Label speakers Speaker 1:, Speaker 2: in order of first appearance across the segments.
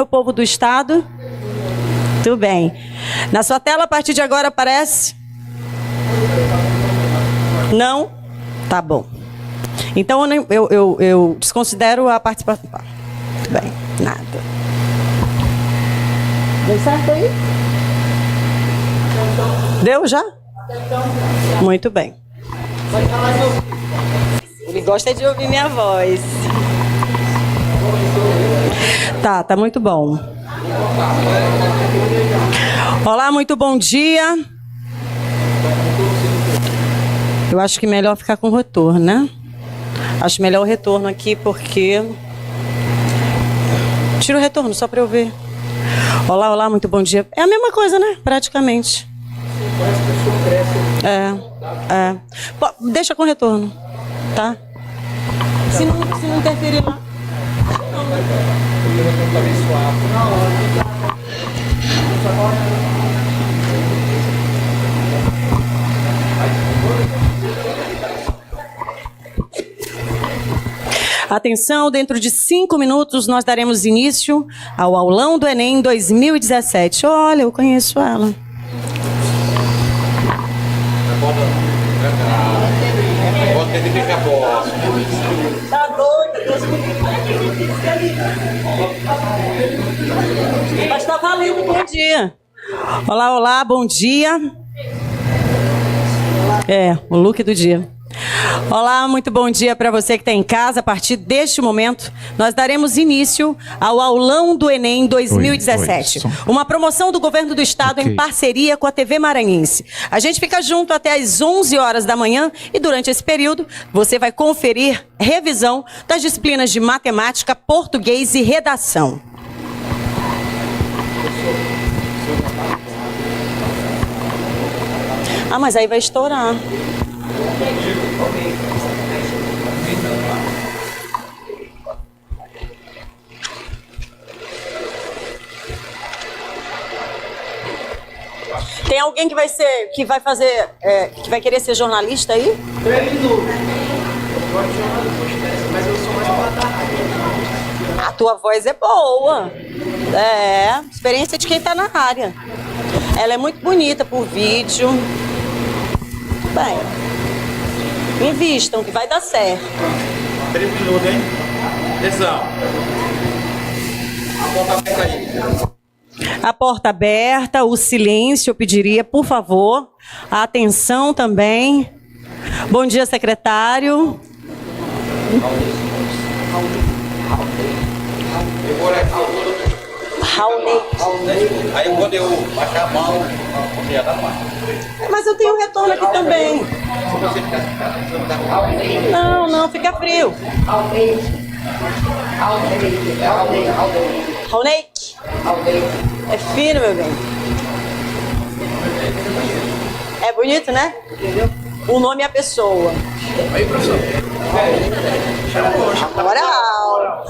Speaker 1: meu povo do estado? Tudo bem. Na sua tela, a partir de agora, aparece? Não? Tá bom. Então, eu desconsidero a participação. Tudo bem, nada. Deu certo aí? Deu já? Muito bem. Ele gosta de ouvir minha voz. Tá muito bom. Olá, muito bom dia. Eu acho que melhor ficar com o retorno, né? Acho melhor o retorno aqui, porque... Tira o retorno, só para eu ver. Olá, muito bom dia. É a mesma coisa, né? Praticamente. Deixa com retorno, tá? Se não interferir lá. Atenção, dentro de 5 minutos nós daremos início ao aulão do Enem 2017. Olha, eu conheço ela. Tá doida, mas tá valendo, bom dia. Olá, bom dia. O look do dia. Olá, muito bom dia para você que está em casa. A partir deste momento, nós daremos início ao aulão do Enem 2017. Uma promoção do governo do estado em parceria com a TV Maranhense. A gente fica junto até às 11 horas da manhã e durante esse período você vai conferir revisão das disciplinas de matemática, português e redação. Mas aí vai estourar. Tem alguém que vai querer ser jornalista aí?
Speaker 2: 3 minutos. Eu gosto de jornalista, mas eu sou mais para dar.
Speaker 1: A tua voz é boa. Experiência de quem está na área. Ela é muito bonita por vídeo. Bem, invistam que vai dar certo.
Speaker 2: 3 minutos, hein? Atenção. A porta aberta aí.
Speaker 1: A porta aberta, o silêncio, eu pediria, por favor. A atenção também. Bom dia, secretário. Raulney.
Speaker 2: Aí quando eu baixar a mão, você já dá mais.
Speaker 1: Mas eu tenho retorno aqui também.
Speaker 2: Se você ficar
Speaker 1: Não, fica frio. Raulney. É fino, meu bem. É bonito, né? O nome é a pessoa.
Speaker 2: Aí, professor.
Speaker 1: Agora é a aula.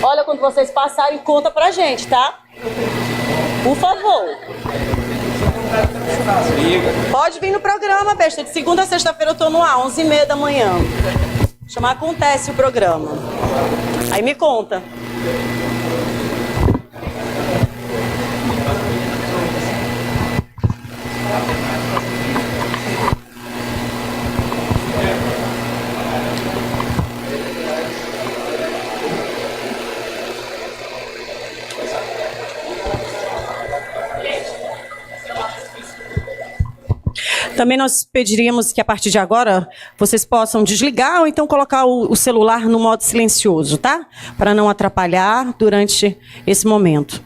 Speaker 1: Olha, quando vocês passarem, conta pra gente, tá? Por favor. Pode vir no programa, besta. De segunda a sexta-feira eu tô no ar, 11h30 da manhã. Chama Acontece o programa. Aí me conta. Também nós pediríamos que a partir de agora vocês possam desligar ou então colocar o celular no modo silencioso, tá? Para não atrapalhar durante esse momento.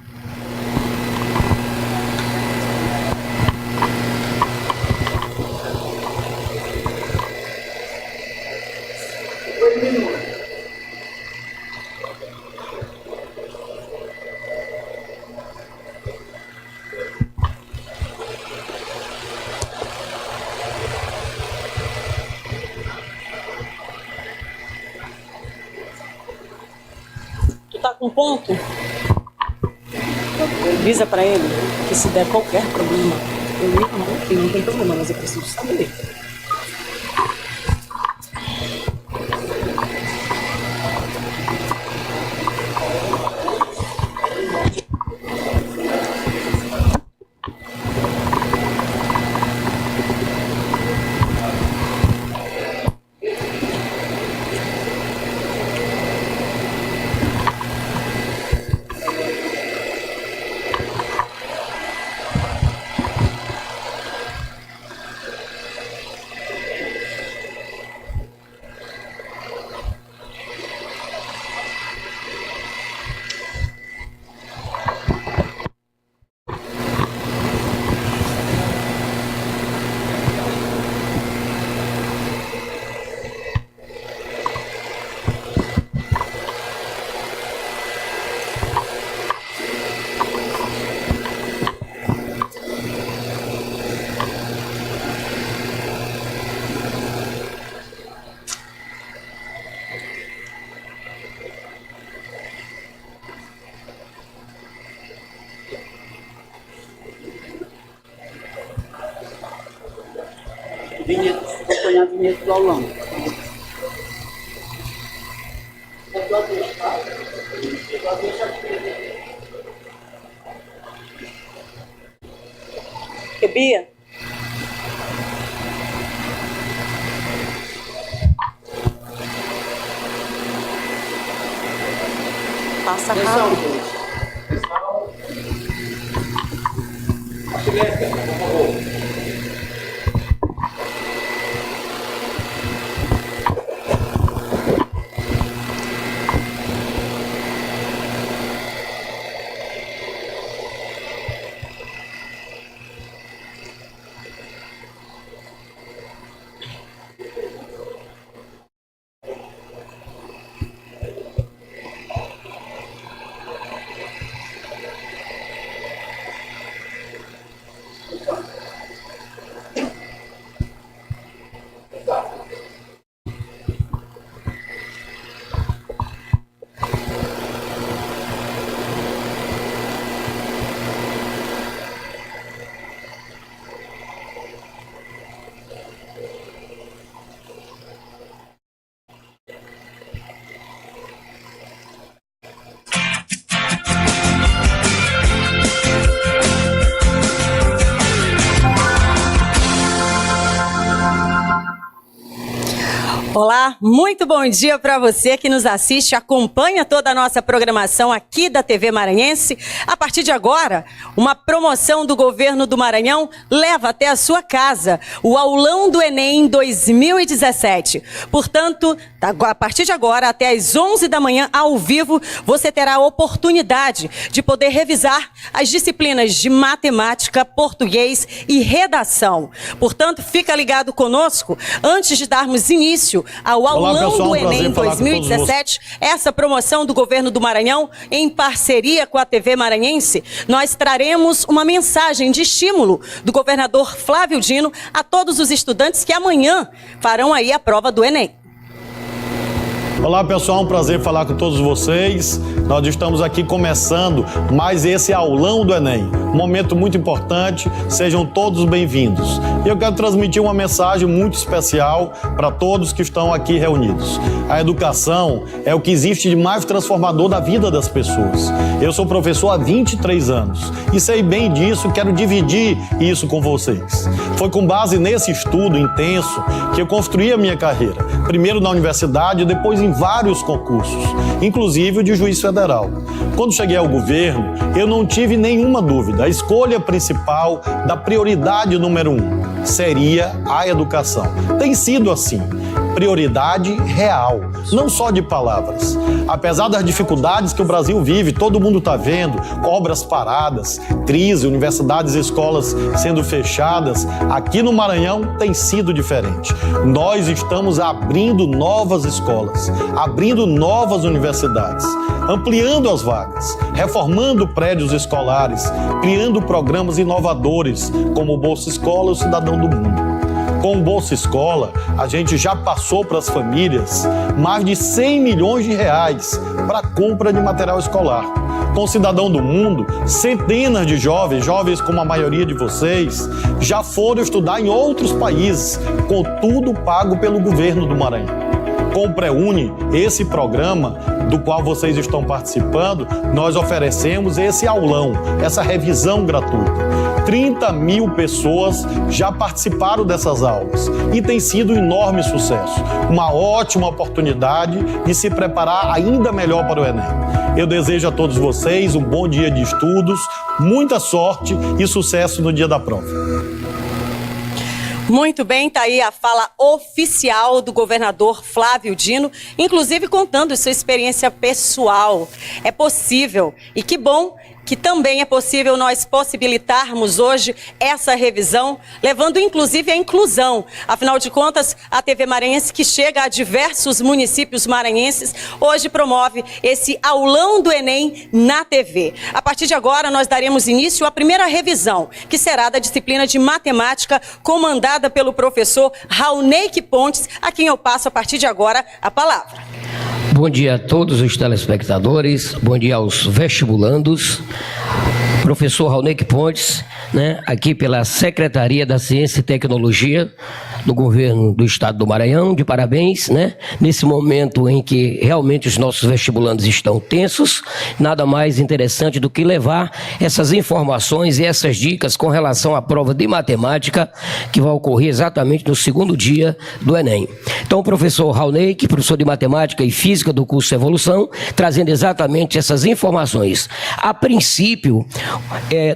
Speaker 1: Tá com ponto? Avisa para ele que se der qualquer problema, eu me arrumo, não tem problema, mas eu preciso saber.
Speaker 2: início do aulão.
Speaker 1: Bia? Passa rápido.
Speaker 2: Silêncio, por favor.
Speaker 1: Olá, muito bom dia para você que nos assiste, acompanha toda a nossa programação aqui da TV Maranhense. A partir de agora, uma promoção do governo do Maranhão leva até a sua casa o Aulão do Enem 2017. Portanto, a partir de agora, até às 11 da manhã, ao vivo, você terá a oportunidade de poder revisar as disciplinas de matemática, português e redação. Portanto, fica ligado conosco antes de darmos início ao Aulão do Enem 2017, essa promoção do governo do Maranhão, em parceria com a TV Maranhense, nós traremos uma mensagem de estímulo do governador Flávio Dino a todos os estudantes que amanhã farão aí a prova do Enem.
Speaker 3: Olá pessoal, um prazer falar com todos vocês. Nós estamos aqui começando mais esse aulão do Enem. Um momento muito importante, sejam todos bem-vindos. E eu quero transmitir uma mensagem muito especial para todos que estão aqui reunidos. A educação é o que existe de mais transformador da vida das pessoas. Eu sou professor há 23 anos e sei bem disso, quero dividir isso com vocês. Foi com base nesse estudo intenso que eu construí a minha carreira. Primeiro na universidade e depois em vários concursos, inclusive o de juiz federal. Quando cheguei ao governo, eu não tive nenhuma dúvida. A escolha principal da prioridade número 1 seria a educação. Tem sido assim. Prioridade real, não só de palavras. Apesar das dificuldades que o Brasil vive, todo mundo está vendo, obras paradas, crise, universidades e escolas sendo fechadas, aqui no Maranhão tem sido diferente. Nós estamos abrindo novas escolas, abrindo novas universidades, ampliando as vagas, reformando prédios escolares, criando programas inovadores, como o Bolsa Escola e o Cidadão do Mundo. Com o Bolsa Escola, a gente já passou para as famílias mais de 100 milhões de reais para a compra de material escolar. Com o Cidadão do Mundo, centenas de jovens como a maioria de vocês, já foram estudar em outros países, com tudo pago pelo governo do Maranhão. Com o PREUNI, esse programa do qual vocês estão participando, nós oferecemos esse aulão, essa revisão gratuita. 30 mil pessoas já participaram dessas aulas e tem sido um enorme sucesso. Uma ótima oportunidade de se preparar ainda melhor para o Enem. Eu desejo a todos vocês um bom dia de estudos, muita sorte e sucesso no dia da prova.
Speaker 1: Muito bem, tá aí a fala oficial do governador Flávio Dino, inclusive contando sua experiência pessoal. É possível, e que bom que também é possível nós possibilitarmos hoje essa revisão, levando inclusive a inclusão. Afinal de contas, a TV Maranhense, que chega a diversos municípios maranhenses, hoje promove esse aulão do Enem na TV. A partir de agora, nós daremos início à primeira revisão, que será da disciplina de matemática, comandada pelo professor Rauneik Pontes, a quem eu passo a partir de agora a palavra.
Speaker 4: Bom dia a todos os telespectadores, bom dia aos vestibulandos. Professor Rauneik Pontes, aqui pela Secretaria da Ciência e Tecnologia no governo do estado do Maranhão, de parabéns, né? Nesse momento em que realmente os nossos vestibulandos estão tensos, nada mais interessante do que levar essas informações e essas dicas com relação à prova de matemática que vai ocorrer exatamente no segundo dia do Enem. Então, o professor Raulney, que é professor de matemática e física do curso Evolução, trazendo exatamente essas informações. A princípio,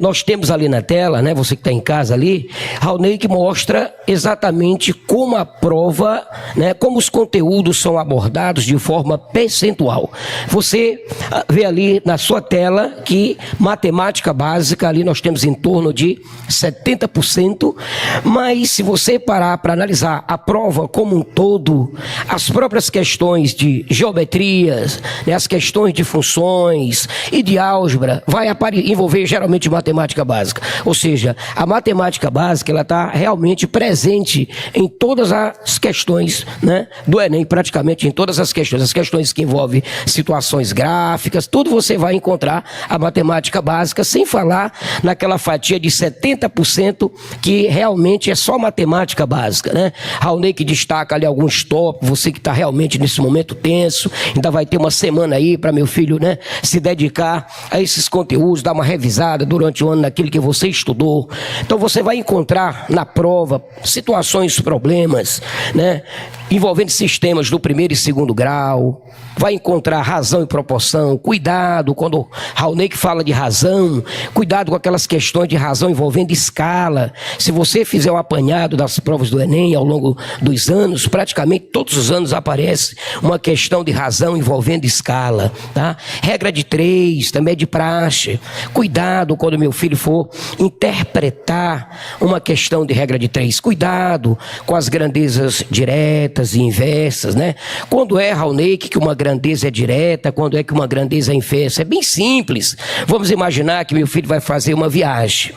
Speaker 4: nós temos ali na tela, né, você que está em casa ali, Raulney, que mostra exatamente como a prova, né, como os conteúdos são abordados de forma percentual. Você vê ali na sua tela que matemática básica, ali nós temos em torno de 70%, mas se você parar para analisar a prova como um todo, as próprias questões de geometrias, né, as questões de funções e de álgebra, vai envolver geralmente matemática básica. Ou seja, a matemática básica, ela está realmente presente em todas as questões, né, do Enem, praticamente em todas as questões que envolvem situações gráficas, tudo você vai encontrar a matemática básica, sem falar naquela fatia de 70% que realmente é só matemática básica, né? Raulney que destaca ali alguns tópicos, você que está realmente nesse momento tenso, ainda vai ter uma semana aí para meu filho, né, se dedicar a esses conteúdos, dar uma revisada durante o ano naquilo que você estudou. Então você vai encontrar na prova situações, problemas, né, envolvendo sistemas do primeiro e segundo grau, vai encontrar razão e proporção, cuidado quando Raulney que fala de razão, cuidado com aquelas questões de razão envolvendo escala. Se você fizer um apanhado das provas do Enem ao longo dos anos, praticamente todos os anos aparece uma questão de razão envolvendo escala, tá? Regra de 3, também é de praxe. Cuidado quando meu filho for interpretar uma questão de regra de 3, cuidado com as grandezas diretas e inversas, né? Quando é, Raulney, que uma grandeza é direta, quando é que uma grandeza é inversa? É bem simples. Vamos imaginar que meu filho vai fazer uma viagem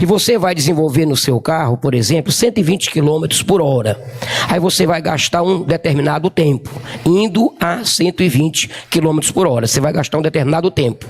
Speaker 4: e você vai desenvolver no seu carro, por exemplo, 120 km por hora. Aí você vai gastar um determinado tempo, indo a 120 km por hora. Você vai gastar um determinado tempo.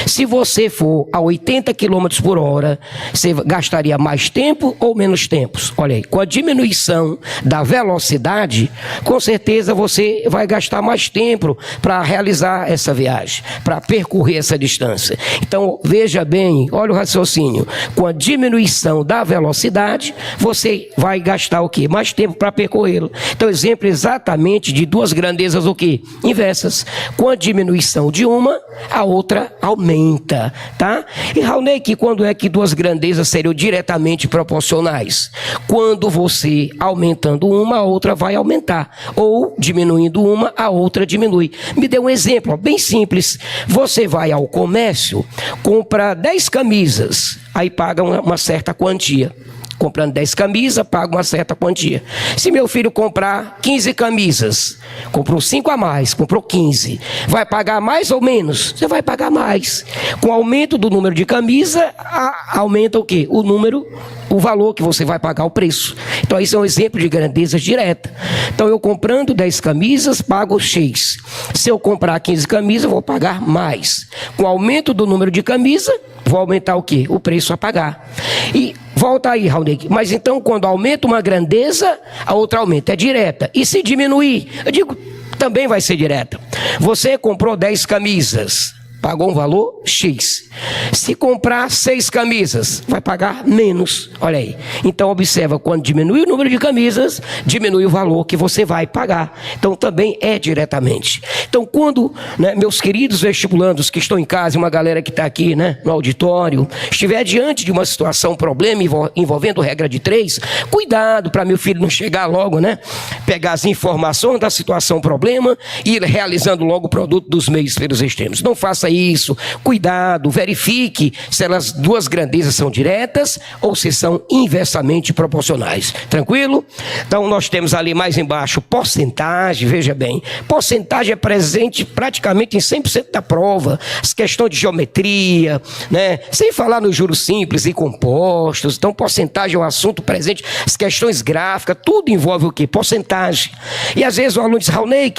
Speaker 4: Se você for a 80 km por hora, você gastaria mais tempo ou menos tempo? Olha aí, com a diminuição da velocidade, com certeza você vai gastar mais tempo para realizar essa viagem, para percorrer essa distância. Então, veja bem, olha o raciocínio. Com a diminuição da velocidade, você vai gastar o quê? Mais tempo para percorrê-lo. Então, exemplo exatamente de duas grandezas o quê? Inversas. Com a diminuição de uma, a outra aumenta, tá? E Raulney, que quando é que duas grandezas seriam diretamente proporcionais? Quando você aumentando uma, a outra vai aumentar. Ou diminuindo uma, a outra diminui. Me dê um exemplo, ó, bem simples. Você vai ao comércio, compra 10 camisas, aí paga uma certa quantia. Comprando 10 camisas, paga uma certa quantia. Se meu filho comprar 15 camisas, comprou 5 a mais, comprou 15, vai pagar mais ou menos? Você vai pagar mais. Com o aumento do número de camisa, aumenta o quê? O valor que você vai pagar, o preço. Então, isso é um exemplo de grandeza direta. Então, eu comprando 10 camisas, pago X. Se eu comprar 15 camisas, vou pagar mais. Com o aumento do número de camisa, vou aumentar o quê? O preço a pagar. E volta aí, Raulney. Mas então, quando aumenta uma grandeza, a outra aumenta. É direta. E se diminuir? Eu digo, também vai ser direta. Você comprou 10 camisas, pagou um valor X. Se comprar 6 camisas, vai pagar menos. Olha aí. Então, observa, quando diminui o número de camisas, diminui o valor que você vai pagar. Então, também é diretamente. Então, quando, né, meus queridos vestibulandos que estão em casa, e uma galera que está aqui, né, no auditório, estiver diante de uma situação, problema envolvendo regra de 3, cuidado para meu filho não chegar logo, né, pegar as informações da situação, problema, e ir realizando logo o produto dos meios pelos extremos. Não faça isso. Cuidado, verifique se as duas grandezas são diretas ou se são inversamente proporcionais. Tranquilo? Então, nós temos ali mais embaixo porcentagem, veja bem. Porcentagem é presente praticamente em 100% da prova. As questões de geometria, né? Sem falar nos juros simples e compostos. Então, porcentagem é um assunto presente. As questões gráficas, tudo envolve o quê? Porcentagem. E às vezes o aluno diz, Raulney,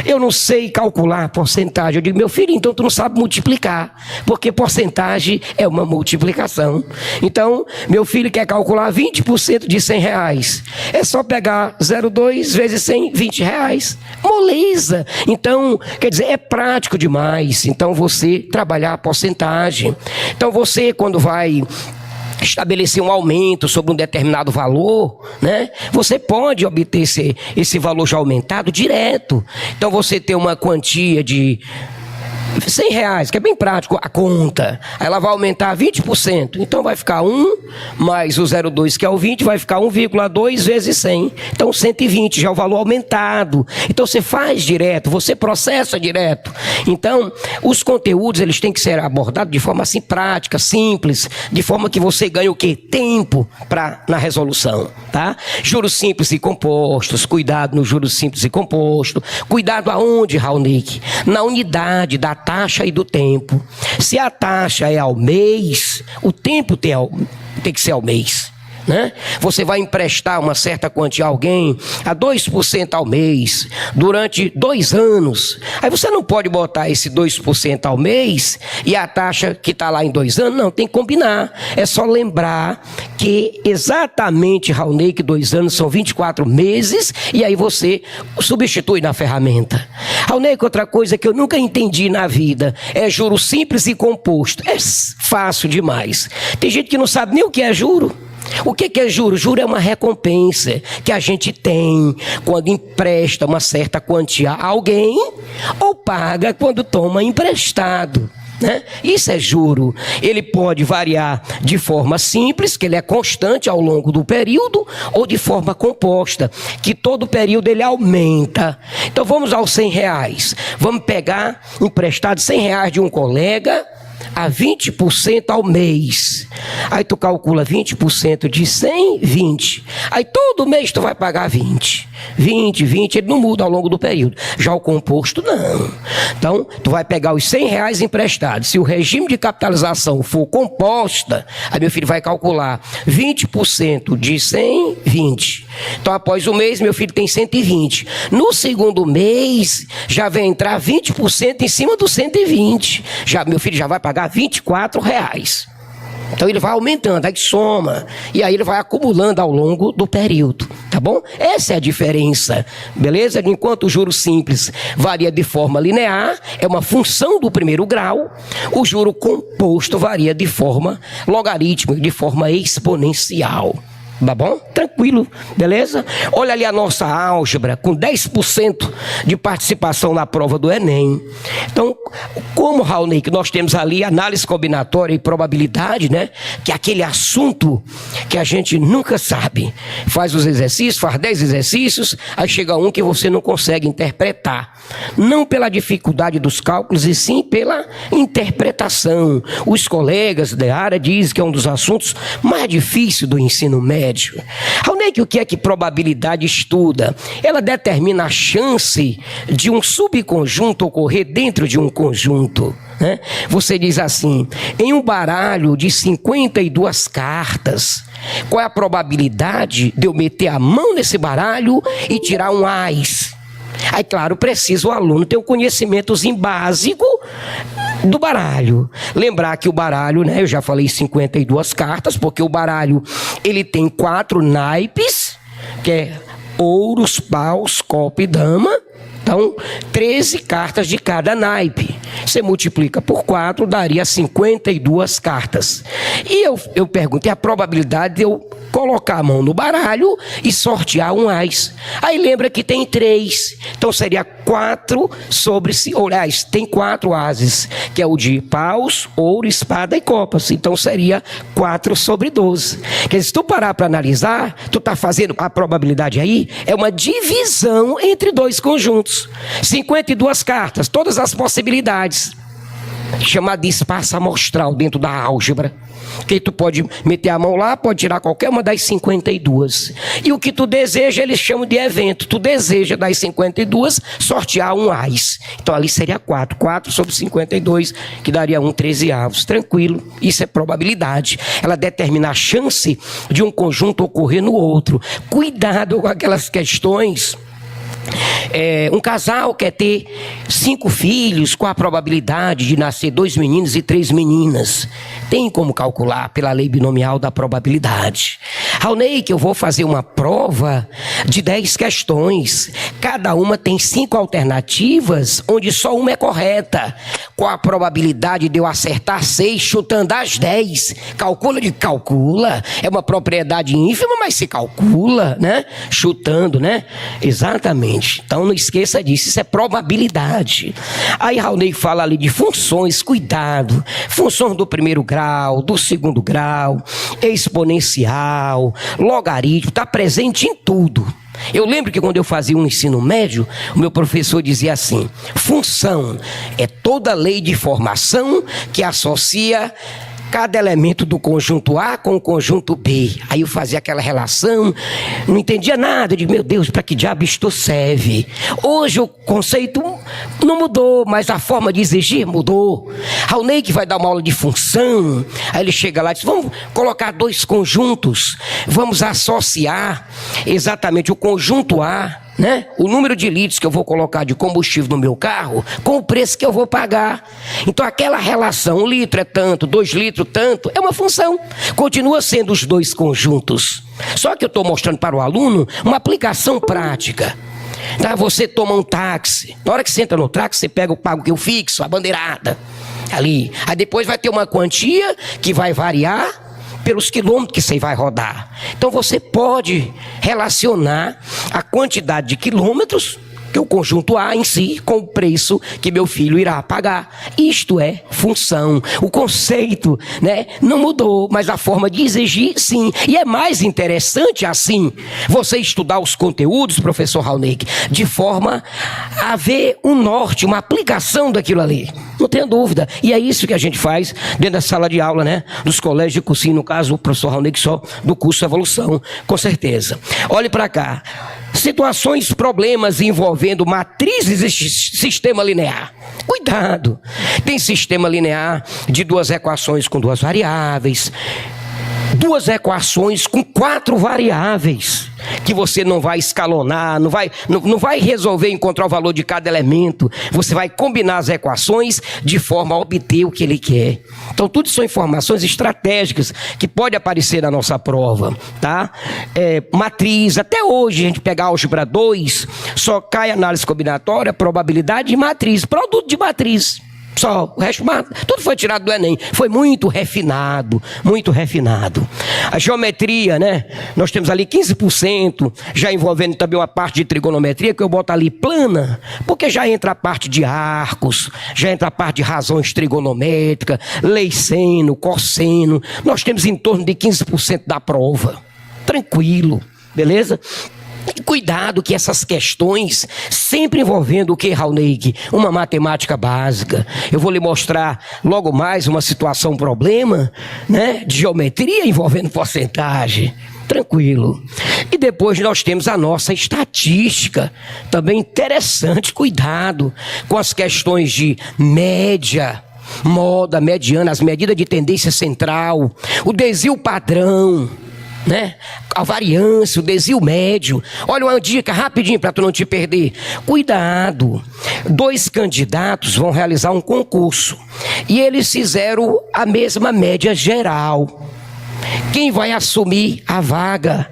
Speaker 4: eu não sei calcular porcentagem. Eu digo, meu filho, então tu não sabe multiplicar, porque porcentagem é uma multiplicação. Então, meu filho quer calcular 20% de R$100. É só pegar 0,2 vezes 100, R$20. Moleza. Então, quer dizer, é prático demais. Então, você trabalhar a porcentagem. Então, você, quando vai estabelecer um aumento sobre um determinado valor, né? Você pode obter esse valor já aumentado direto. Então, você tem uma quantia de R$100, que é bem prático a conta. Aí ela vai aumentar 20%. Então vai ficar 1 mais o 0,2, que é o 20, vai ficar 1,2 vezes 100. Então 120 já é o valor aumentado. Então você faz direto, você processa direto. Então os conteúdos eles têm que ser abordados de forma assim prática, simples, de forma que você ganhe o quê? Tempo na resolução, tá? Juros simples e compostos, cuidado no juros simples e composto. Cuidado aonde, Raonic? Na unidade da taxa e do tempo. Se a taxa é ao mês, o tempo tem que ser ao mês, né? Você vai emprestar uma certa quantia a alguém a 2% ao mês durante 2 anos. Aí você não pode botar esse 2% ao mês e a taxa que está lá em 2 anos. Não, tem que combinar. É só lembrar que exatamente, Raoni, que 2 anos são 24 meses e aí você substitui na ferramenta. Raoni, que outra coisa que eu nunca entendi na vida é juro simples e composto. É fácil demais. Tem gente que não sabe nem o que é juro. O que é juro? Juro é uma recompensa que a gente tem quando empresta uma certa quantia a alguém ou paga quando toma emprestado, né? Isso é juro. Ele pode variar de forma simples, que ele é constante ao longo do período, ou de forma composta, que todo período ele aumenta. Então vamos aos R$100. Vamos pegar emprestado R$100 de um colega a 20% ao mês. Aí tu calcula 20% de 100, 20. Aí todo mês tu vai pagar 20. 20, ele não muda ao longo do período. Já o composto, não. Então, tu vai pegar os R$100 emprestados. Se o regime de capitalização for composta, aí meu filho vai calcular 20% de 100, 20. Então, após o mês, meu filho tem 120. No segundo mês, já vai entrar 20% em cima do 120. Meu filho já vai pagar R$24. Então ele vai aumentando, aí soma, e aí ele vai acumulando ao longo do período, tá bom? Essa é a diferença, beleza? Enquanto o juro simples varia de forma linear, é uma função do primeiro grau, o juro composto varia de forma logarítmica, de forma exponencial. Tá bom? Tranquilo, beleza? Olha ali a nossa álgebra com 10% de participação na prova do Enem. Então, como, Raoni, que nós temos ali análise combinatória e probabilidade, né? Que é aquele assunto que a gente nunca sabe. Faz os exercícios, faz 10 exercícios, aí chega um que você não consegue interpretar. Não pela dificuldade dos cálculos, e sim pela interpretação. Os colegas da área dizem que é um dos assuntos mais difíceis do ensino médio. Raoni, o que é que probabilidade estuda? Ela determina a chance de um subconjunto ocorrer dentro de um conjunto, né? Você diz assim, em um baralho de 52 cartas, qual é a probabilidade de eu meter a mão nesse baralho e tirar um ás? Aí, claro, precisa o aluno ter um conhecimentozinho básico do baralho. Lembrar que o baralho, né, eu já falei 52 cartas, porque o baralho, ele tem 4 naipes, que é ouros, paus, copa e dama. Então, 13 cartas de cada naipe. Você multiplica por 4, daria 52 cartas. E eu perguntei a probabilidade de eu colocar a mão no baralho e sortear um ás. Aí lembra que tem 3. Então seria 4 sobre... Aliás, tem 4 ases, que é o de paus, ouro, espada e copas. Então seria 4 sobre 12. Quer dizer, se tu parar para analisar, tu está fazendo a probabilidade aí, é uma divisão entre 2 conjuntos. 52 cartas, todas as possibilidades. Chamado de espaço amostral dentro da álgebra. Que tu pode meter a mão lá, pode tirar qualquer uma das 52. E o que tu deseja, eles chamam de evento. Tu deseja das 52 sortear um ás. Então ali seria 4. 4 sobre 52, que daria 13/13. Tranquilo. Isso é probabilidade. Ela determina a chance de um conjunto ocorrer no outro. Cuidado com aquelas questões Um casal quer ter 5 filhos com a probabilidade de nascer 2 meninos e 3 meninas. Tem como calcular pela lei binomial da probabilidade. Raulney, que eu vou fazer uma prova de 10 questões. Cada uma tem 5 alternativas, onde só uma é correta. Qual a probabilidade de eu acertar 6 chutando as 10? Calcula. É uma propriedade ínfima, mas se calcula, né? Chutando, né? Exatamente. Então não esqueça disso, isso é probabilidade. Aí Raulney fala ali de funções, cuidado. Funções do primeiro grau, do segundo grau, exponencial, logaritmo, está presente em tudo. Eu lembro que quando eu fazia um ensino médio, o meu professor dizia assim: função é toda lei de formação que associa cada elemento do conjunto A com o conjunto B. Aí eu fazia aquela relação, não entendia nada, eu digo, meu Deus, para que diabo isto serve? Hoje o conceito não mudou, mas a forma de exigir mudou. Raulney, que vai dar uma aula de função, aí ele chega lá e diz, vamos colocar 2 conjuntos, vamos associar exatamente o conjunto A, né? O número de litros que eu vou colocar de combustível no meu carro com o preço que eu vou pagar. Então aquela relação, 1 litro é tanto, 2 litros tanto, é uma função. Continua sendo os 2 conjuntos. Só que eu estou mostrando para o aluno uma aplicação prática. Tá? Você toma um táxi, na hora que você entra no táxi, você pega o pago que eu fixo, a bandeirada ali. Aí depois vai ter uma quantia que vai variar pelos quilômetros que você vai rodar. Então você pode relacionar a quantidade de quilômetros que o conjunto A em si com o preço que meu filho irá pagar. Isto é função. O conceito, né, não mudou, mas a forma de exigir, sim. E é mais interessante assim, você estudar os conteúdos, professor Raulney, de forma a ver um norte, uma aplicação daquilo ali. Não tenha dúvida. E é isso que a gente faz dentro da sala de aula, né, dos colégios de cursinho, no caso o professor Raulney só do curso Evolução, com certeza. Olhe para cá. Situações, problemas envolvendo matrizes e sistema linear. Cuidado! Tem sistema linear de 2 equações com 2 variáveis, 2 equações com 4 variáveis, que você não vai escalonar, não vai resolver encontrar o valor de cada elemento. Você vai combinar as equações de forma a obter o que ele quer. Então tudo são informações estratégicas que podem aparecer na nossa prova, tá? Matriz, até hoje a gente pega álgebra 2, só cai análise combinatória, probabilidade e matriz, produto de matriz. Só, o resto, tudo foi tirado do Enem. Foi muito refinado, muito refinado. A geometria, né? Nós temos ali 15%, já envolvendo também uma parte de trigonometria, que eu boto ali plana, porque já entra a parte de arcos, já entra a parte de razões trigonométricas, lei seno, cosseno. Nós temos em torno de 15% da prova. Tranquilo, beleza? Cuidado que essas questões, sempre envolvendo o que, Raulney? Uma matemática básica. Eu vou lhe mostrar logo mais uma situação, um problema, né, de geometria envolvendo porcentagem. Tranquilo. E depois nós temos a nossa estatística, também interessante. Cuidado com as questões de média, moda, mediana, as medidas de tendência central, o desvio padrão, né? A variância, o desvio médio. Olha uma dica rapidinho para tu não te perder. Cuidado. 2 candidatos vão realizar um concurso e eles fizeram a mesma média geral. Quem vai assumir a vaga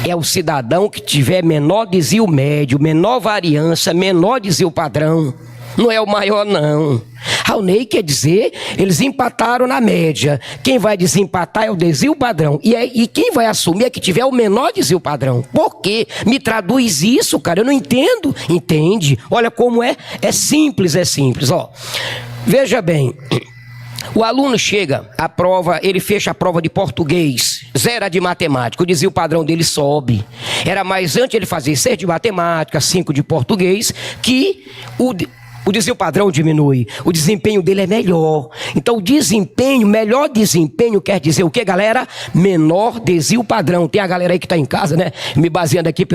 Speaker 4: é o cidadão que tiver menor desvio médio, menor variância, menor desvio padrão. Não é o maior, não. Raulney quer dizer, eles empataram na média. Quem vai desempatar é o desvio padrão. E quem vai assumir é que tiver o menor desvio padrão. Por quê? Me traduz isso, cara. Eu não entendo. Entende? Olha como é. É simples, ó. Veja bem. O aluno chega, a prova, ele fecha a prova de português, 0 de matemática, o desvio padrão dele sobe. Era mais antes ele fazer 6 de matemática, 5 de português, que o desvio padrão diminui, o desempenho dele é melhor. Então o desempenho, melhor desempenho quer dizer o que, galera? Menor desvio padrão. Tem a galera aí que está em casa, né? Me baseando aqui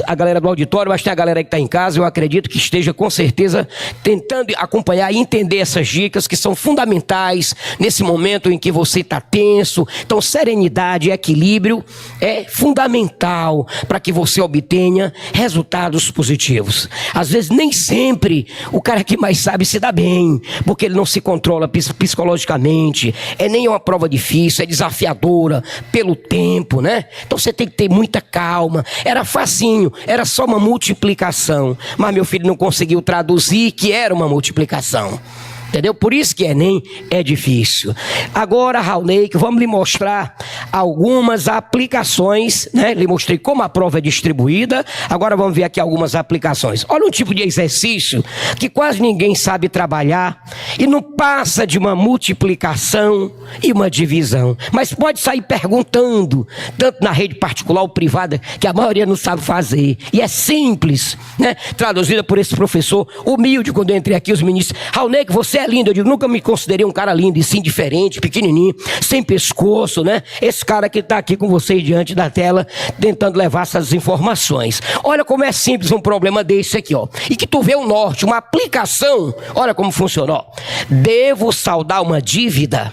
Speaker 4: a galera do auditório, mas tem a galera aí que está em casa, eu acredito que esteja com certeza tentando acompanhar e entender essas dicas que são fundamentais nesse momento em que você está tenso. Então serenidade e equilíbrio é fundamental para que você obtenha resultados positivos. Às vezes nem sempre o cara que mais sabe se dá bem, porque ele não se controla psicologicamente, é nem uma prova difícil, é desafiadora pelo tempo, né? Então você tem que ter muita calma. Era facinho, era só uma multiplicação, mas meu filho não conseguiu traduzir que era uma multiplicação. Entendeu? Por isso que Enem é difícil. Agora, Raulney, vamos lhe mostrar algumas aplicações, né? Lhe mostrei como a prova é distribuída. Agora vamos ver aqui algumas aplicações. Olha um tipo de exercício que quase ninguém sabe trabalhar e não passa de uma multiplicação e uma divisão. Mas pode sair perguntando, tanto na rede particular ou privada, que a maioria não sabe fazer. E é simples, né? Traduzida por esse professor humilde. Quando eu entrei aqui, os ministros, Raulney, que você é lindo. Eu digo, nunca me considerei um cara lindo, e sim diferente, pequenininho, sem pescoço, né? Esse cara que está aqui com vocês diante da tela, tentando levar essas informações. Olha como é simples um problema desse aqui, ó. E que tu vê o norte, uma aplicação. Olha como funcionou. Devo saldar uma dívida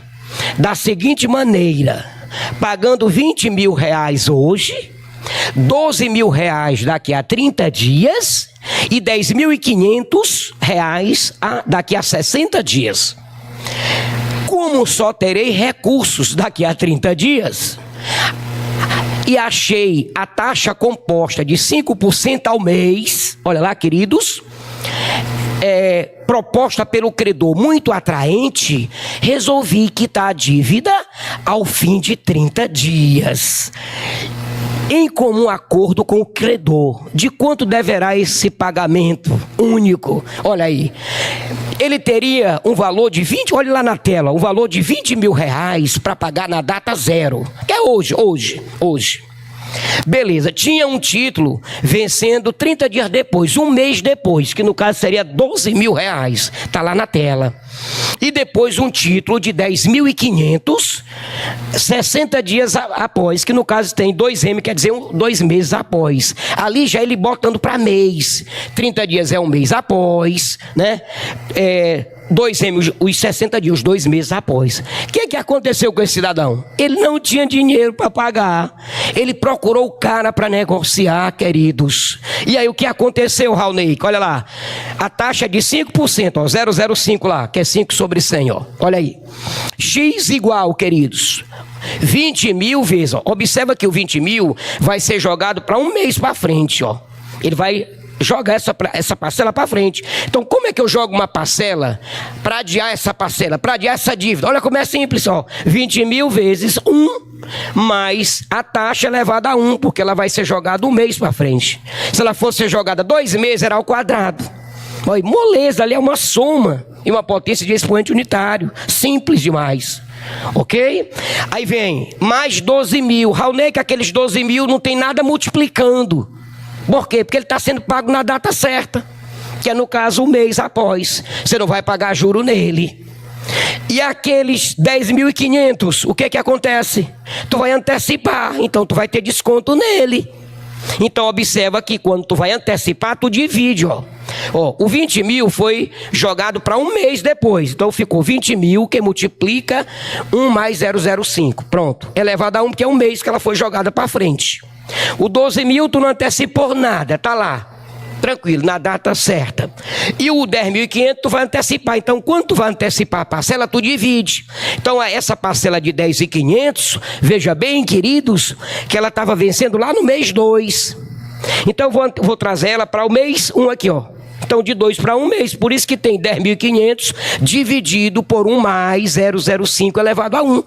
Speaker 4: da seguinte maneira: pagando 20 mil reais hoje, 12 mil reais daqui a 30 dias e 10.500 reais daqui a 60 dias. Como só terei recursos daqui a 30 dias e achei a taxa composta de 5% ao mês, olha lá, queridos, proposta pelo credor muito atraente, resolvi quitar a dívida ao fim de 30 dias. Em comum acordo com o credor, de quanto deverá esse pagamento único? Olha aí, ele teria um valor de 20, olha lá na tela, um valor de 20 mil reais para pagar na data zero, que é hoje. Beleza, tinha um título vencendo 30 dias depois, um mês depois, que no caso seria 12 mil reais, está lá na tela. E depois um título de 10.500, 60 dias após, que no caso tem 2M, quer dizer 2 meses após. Ali já ele botando para mês, 30 dias é um mês após, né? 2M, os 60 dias, os 2 meses após. O que aconteceu com esse cidadão? Ele não tinha dinheiro para pagar. Ele procurou o cara para negociar, queridos. E aí o que aconteceu, Raulney? Olha lá. A taxa de 5%, ó, 0,05 lá, que é 5 sobre 100, ó. Olha aí. X igual, queridos, 20 mil vezes, ó. Observa que o 20 mil vai ser jogado para um mês para frente, ó. Ele vai jogar essa parcela para frente. Então, como é que eu jogo uma parcela para adiar essa parcela, para adiar essa dívida? Olha como é simples, ó. 20 mil vezes 1, mais a taxa elevada a 1, porque ela vai ser jogada um mês para frente. Se ela fosse ser jogada 2 meses, era ao quadrado. Olha, moleza, ali é uma soma e uma potência de expoente unitário. Simples demais. Ok? Aí vem mais 12 mil. Raulney, que aqueles 12 mil não tem nada multiplicando. Por quê? Porque ele está sendo pago na data certa, que é no caso um mês após. Você não vai pagar juro nele. E aqueles 10.500, o que acontece? Tu vai antecipar, então tu vai ter desconto nele. Então observa que quando tu vai antecipar, tu divide, ó. O 20 mil foi jogado para um mês depois. Então ficou 20 mil que multiplica 1 mais 0,05. Pronto. Elevado a 1, que é um mês que ela foi jogada para frente. O 12 mil tu não antecipou nada, tá lá. Tranquilo, na data certa. E o 10.500 tu vai antecipar. Então, quando tu vai antecipar a parcela, tu divide. Então, essa parcela de 10.500, veja bem, queridos, que ela estava vencendo lá no mês 2. Então, eu vou trazer ela para o mês 1 aqui, ó. Então, de 2 para 1 mês. Por isso que tem 10.500 dividido por 1 mais 0,05 elevado a 1.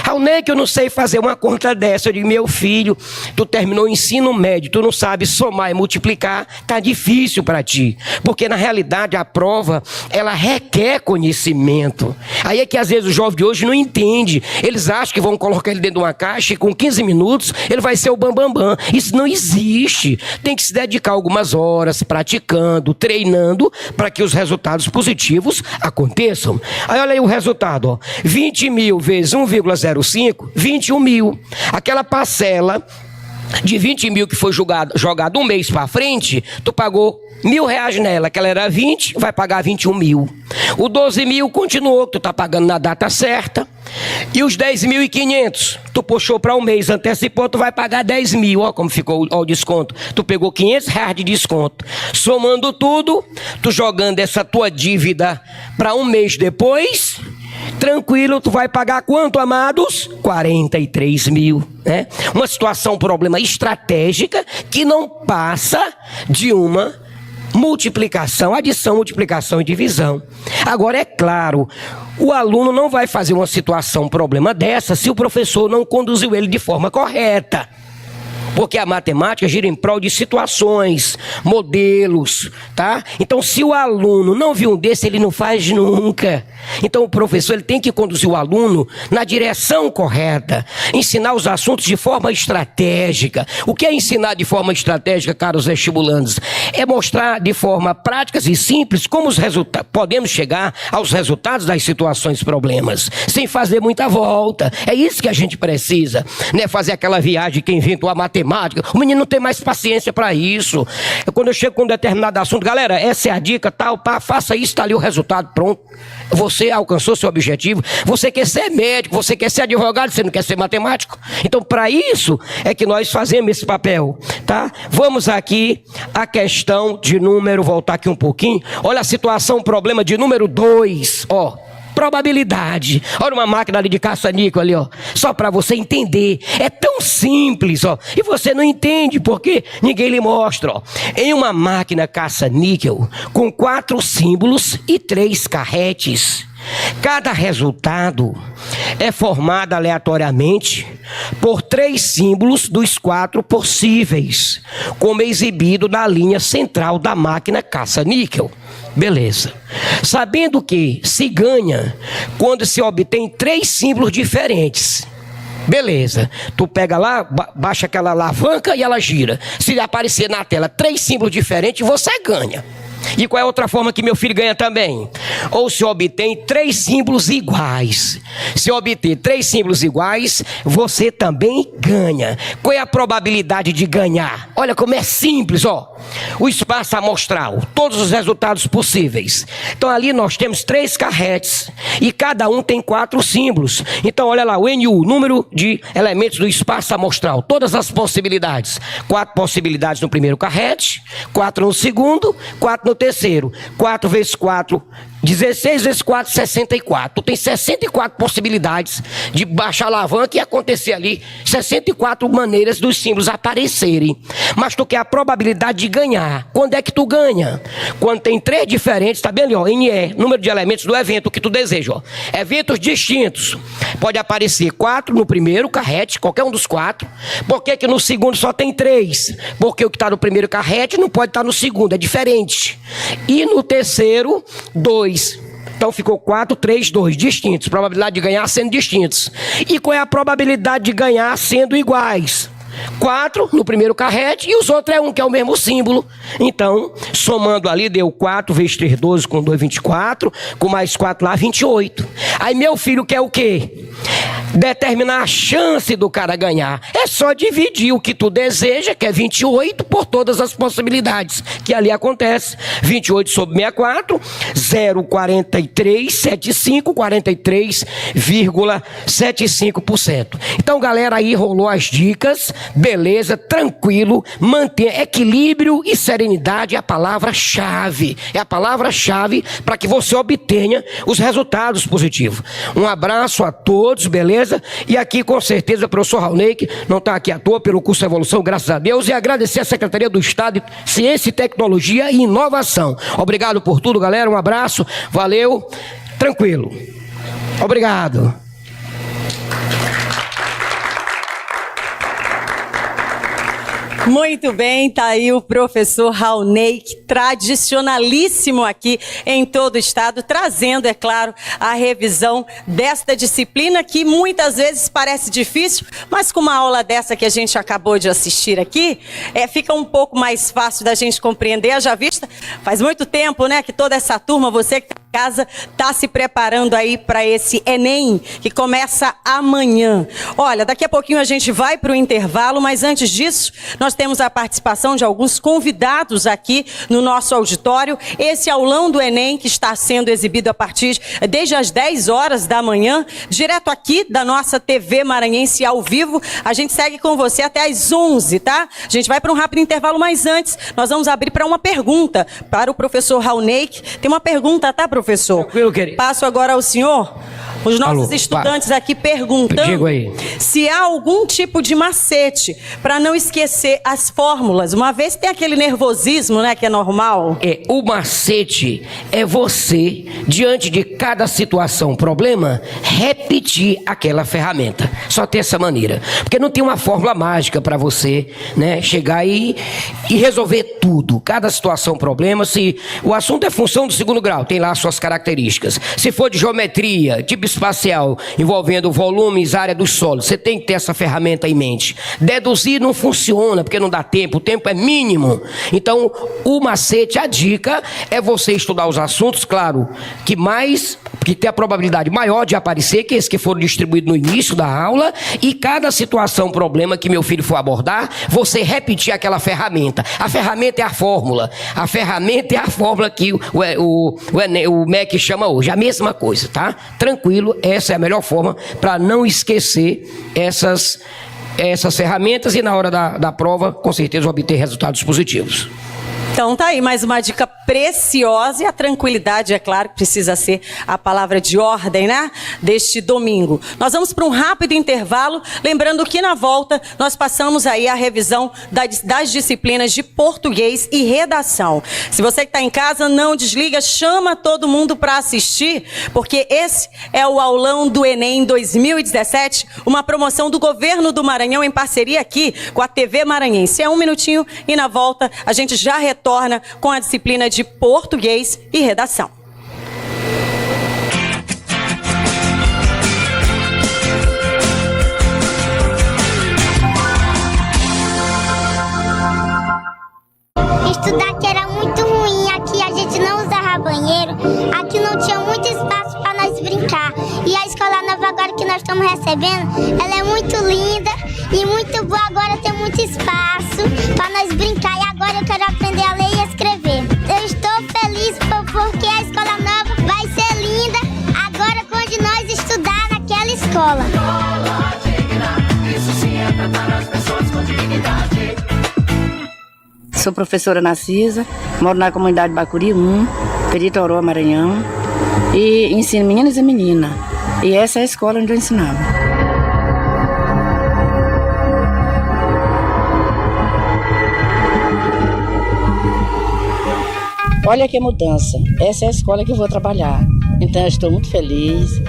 Speaker 4: Raulney, que eu não sei fazer uma conta dessa. Eu digo, meu filho, tu terminou o ensino médio, tu não sabe somar e multiplicar, tá difícil para ti. Porque na realidade a prova, ela requer conhecimento. Aí é que às vezes o jovem de hoje não entende. Eles acham que vão colocar ele dentro de uma caixa e com 15 minutos ele vai ser o bambambam. Isso não existe. Tem que se dedicar algumas horas praticando, treinando, para que os resultados positivos aconteçam. Aí olha aí o resultado, ó. 20 mil vezes 1,05, 21 mil. Aquela parcela de 20 mil que foi jogado um mês para frente, tu pagou R$1.000 nela, que ela era 20, vai pagar 21 mil. O 12 mil continuou, que tu tá pagando na data certa. E os 10.500, tu puxou para um mês, antecipou, tu vai pagar 10 mil. Ó como ficou o desconto. Tu pegou R$500 de desconto. Somando tudo, tu jogando essa tua dívida para um mês depois, tranquilo, tu vai pagar quanto, amados? 43 mil, né? Uma situação, um problema estratégica que não passa de uma multiplicação, adição, multiplicação e divisão. Agora, é claro, o aluno não vai fazer uma situação, um problema dessa, se o professor não conduziu ele de forma correta. Porque a matemática gira em prol de situações, modelos, tá? Então, se o aluno não viu um desse, ele não faz nunca. Então, o professor ele tem que conduzir o aluno na direção correta, ensinar os assuntos de forma estratégica. O que é ensinar de forma estratégica, caros vestibulandos? É mostrar de forma prática e simples como podemos chegar aos resultados das situações problemas, sem fazer muita volta. É isso que a gente precisa, né? Fazer aquela viagem que inventou a matemática. O menino não tem mais paciência para isso. Quando eu chego com um determinado assunto, galera, essa é a dica, tal, pá, faça isso, tá ali o resultado, pronto. Você alcançou seu objetivo. Você quer ser médico, você quer ser advogado, você não quer ser matemático. Então, para isso é que nós fazemos esse papel, tá? Vamos aqui a questão de número, voltar aqui um pouquinho. Olha a situação, problema de número 2, ó. Probabilidade. Olha uma máquina ali de caça-níquel ali, ó. Só para você entender. É tão simples, ó. E você não entende porque ninguém lhe mostra, ó. Em uma máquina caça-níquel com 4 símbolos e 3 carretes. Cada resultado é formado aleatoriamente por 3 símbolos dos 4 possíveis, como é exibido na linha central da máquina caça-níquel. Beleza. Sabendo que se ganha quando se obtém 3 símbolos diferentes. Beleza. Tu pega lá, baixa aquela alavanca e ela gira. Se aparecer na tela 3 símbolos diferentes, você ganha. E qual é a outra forma que meu filho ganha também? Ou se obtém 3 símbolos iguais. Se obter 3 símbolos iguais, você também ganha. Qual é a probabilidade de ganhar? Olha como é simples, ó. O espaço amostral, todos os resultados possíveis. Então ali nós temos 3 carretes e cada um tem 4 símbolos. Então olha lá, o NU, número de elementos do espaço amostral, todas as possibilidades. 4 possibilidades no primeiro carrete, 4 no segundo, 4 no terceiro. 4 vezes 4, 16 vezes 4, 64. Tu tem 64 possibilidades de baixar a alavanca e acontecer ali 64 maneiras dos símbolos aparecerem. Mas tu quer a probabilidade de ganhar. Quando é que tu ganha? Quando tem 3 diferentes, tá bem ali, ó, NE, número de elementos do evento que tu deseja, ó. Eventos distintos. Pode aparecer 4 no primeiro carrete, qualquer um dos 4. Por que que no segundo só tem 3? Porque o que está no primeiro carrete não pode estar no segundo, é diferente. E no terceiro, 2. Então ficou 4, 3, 2, distintos. Probabilidade de ganhar sendo distintos. E qual é a probabilidade de ganhar sendo iguais? 4 no primeiro carrete e os outros é 1, que é o mesmo símbolo. Então, somando ali, deu 4 vezes 3, 12, com 2, 24, com mais 4 lá, 28. Aí meu filho quer o quê? Determinar a chance do cara ganhar. É só dividir o que tu deseja, que é 28, por todas as possibilidades que ali acontece. 28 sobre 64, 0,4375, 43,75%. Então, galera, aí rolou as dicas. Beleza, tranquilo, mantenha equilíbrio e serenidade, é a palavra-chave. É a palavra-chave para que você obtenha os resultados positivos. Um abraço a todos, beleza? E aqui, com certeza, o professor Raulney, que não está aqui à toa pelo curso Evolução, graças a Deus, e agradecer a Secretaria do Estado de Ciência e Tecnologia e Inovação. Obrigado por tudo, galera, um abraço, valeu, tranquilo. Obrigado.
Speaker 1: Muito bem, tá aí o professor Raulney, tradicionalíssimo aqui em todo o estado, trazendo, é claro, a revisão desta disciplina que muitas vezes parece difícil, mas com uma aula dessa que a gente acabou de assistir aqui, fica um pouco mais fácil da gente compreender. Haja vista, faz muito tempo, né, que toda essa turma, você que está em casa, está se preparando aí para esse Enem, que começa amanhã. Olha, daqui a pouquinho a gente vai para o intervalo, mas antes disso, nós temos a participação de alguns convidados aqui no nosso auditório. Esse aulão do Enem que está sendo exibido desde as 10 horas da manhã, direto aqui da nossa TV Maranhense ao vivo. A gente segue com você até as 11, tá? A gente vai para um rápido intervalo, mas antes nós vamos abrir para uma pergunta para o professor Raulney. Tem uma pergunta, tá, professor?
Speaker 4: Tranquilo, querido.
Speaker 1: Passo agora ao senhor. Os nossos estudantes aqui perguntando se há algum tipo de macete para não esquecer as fórmulas, uma vez que tem aquele nervosismo, né, que é normal.
Speaker 4: O macete é você, diante de cada situação, problema, repetir aquela ferramenta. Só tem essa maneira. Porque não tem uma fórmula mágica para você, né, chegar e resolver tudo. Cada situação, problema, se o assunto é função do segundo grau, tem lá as suas características. Se for de geometria, tipo espacial, envolvendo volumes, área dos solos, você tem que ter essa ferramenta em mente. Deduzir não funciona, porque não dá tempo, o tempo é mínimo. Então, o macete, a dica, é você estudar os assuntos, claro, que tem a probabilidade maior de aparecer, que esses que foram distribuídos no início da aula, e cada situação, problema que meu filho for abordar, você repetir aquela ferramenta. A ferramenta é a fórmula. A ferramenta é a fórmula que o MEC chama hoje. A mesma coisa, tá? Tranquilo. Essa é a melhor forma para não esquecer essas ferramentas e na hora da prova, com certeza, obter resultados positivos.
Speaker 1: Então tá aí mais uma dica preciosa, e a tranquilidade, é claro, que precisa ser a palavra de ordem, né, deste domingo. Nós vamos para um rápido intervalo, lembrando que na volta nós passamos aí a revisão das disciplinas de português e redação. Se você que está em casa, não desliga, chama todo mundo para assistir, porque esse é o aulão do Enem 2017, uma promoção do governo do Maranhão em parceria aqui com a TV Maranhense. É um minutinho e na volta a gente já retorna com a disciplina de português e redação.
Speaker 5: Estudar aqui era muito ruim, aqui a gente não usava banheiro, aqui não tinha muito espaço para nós brincar. E a escola nova agora que nós estamos recebendo, ela é muito linda e muito boa, agora tem muito espaço para nós brincar. E agora eu quero aprender a ler e escrever. Eu estou feliz porque a escola nova vai ser linda agora quando nós estudar naquela escola. Escola digna, isso sim é tratar as pessoas com dignidade.
Speaker 6: Sou professora Narcisa, moro na comunidade Bacuri 1, Peritoró, Maranhão, e ensino meninos e meninas. E essa é a escola onde eu ensinava. Olha que mudança, essa é a escola que eu vou trabalhar. Então eu estou muito feliz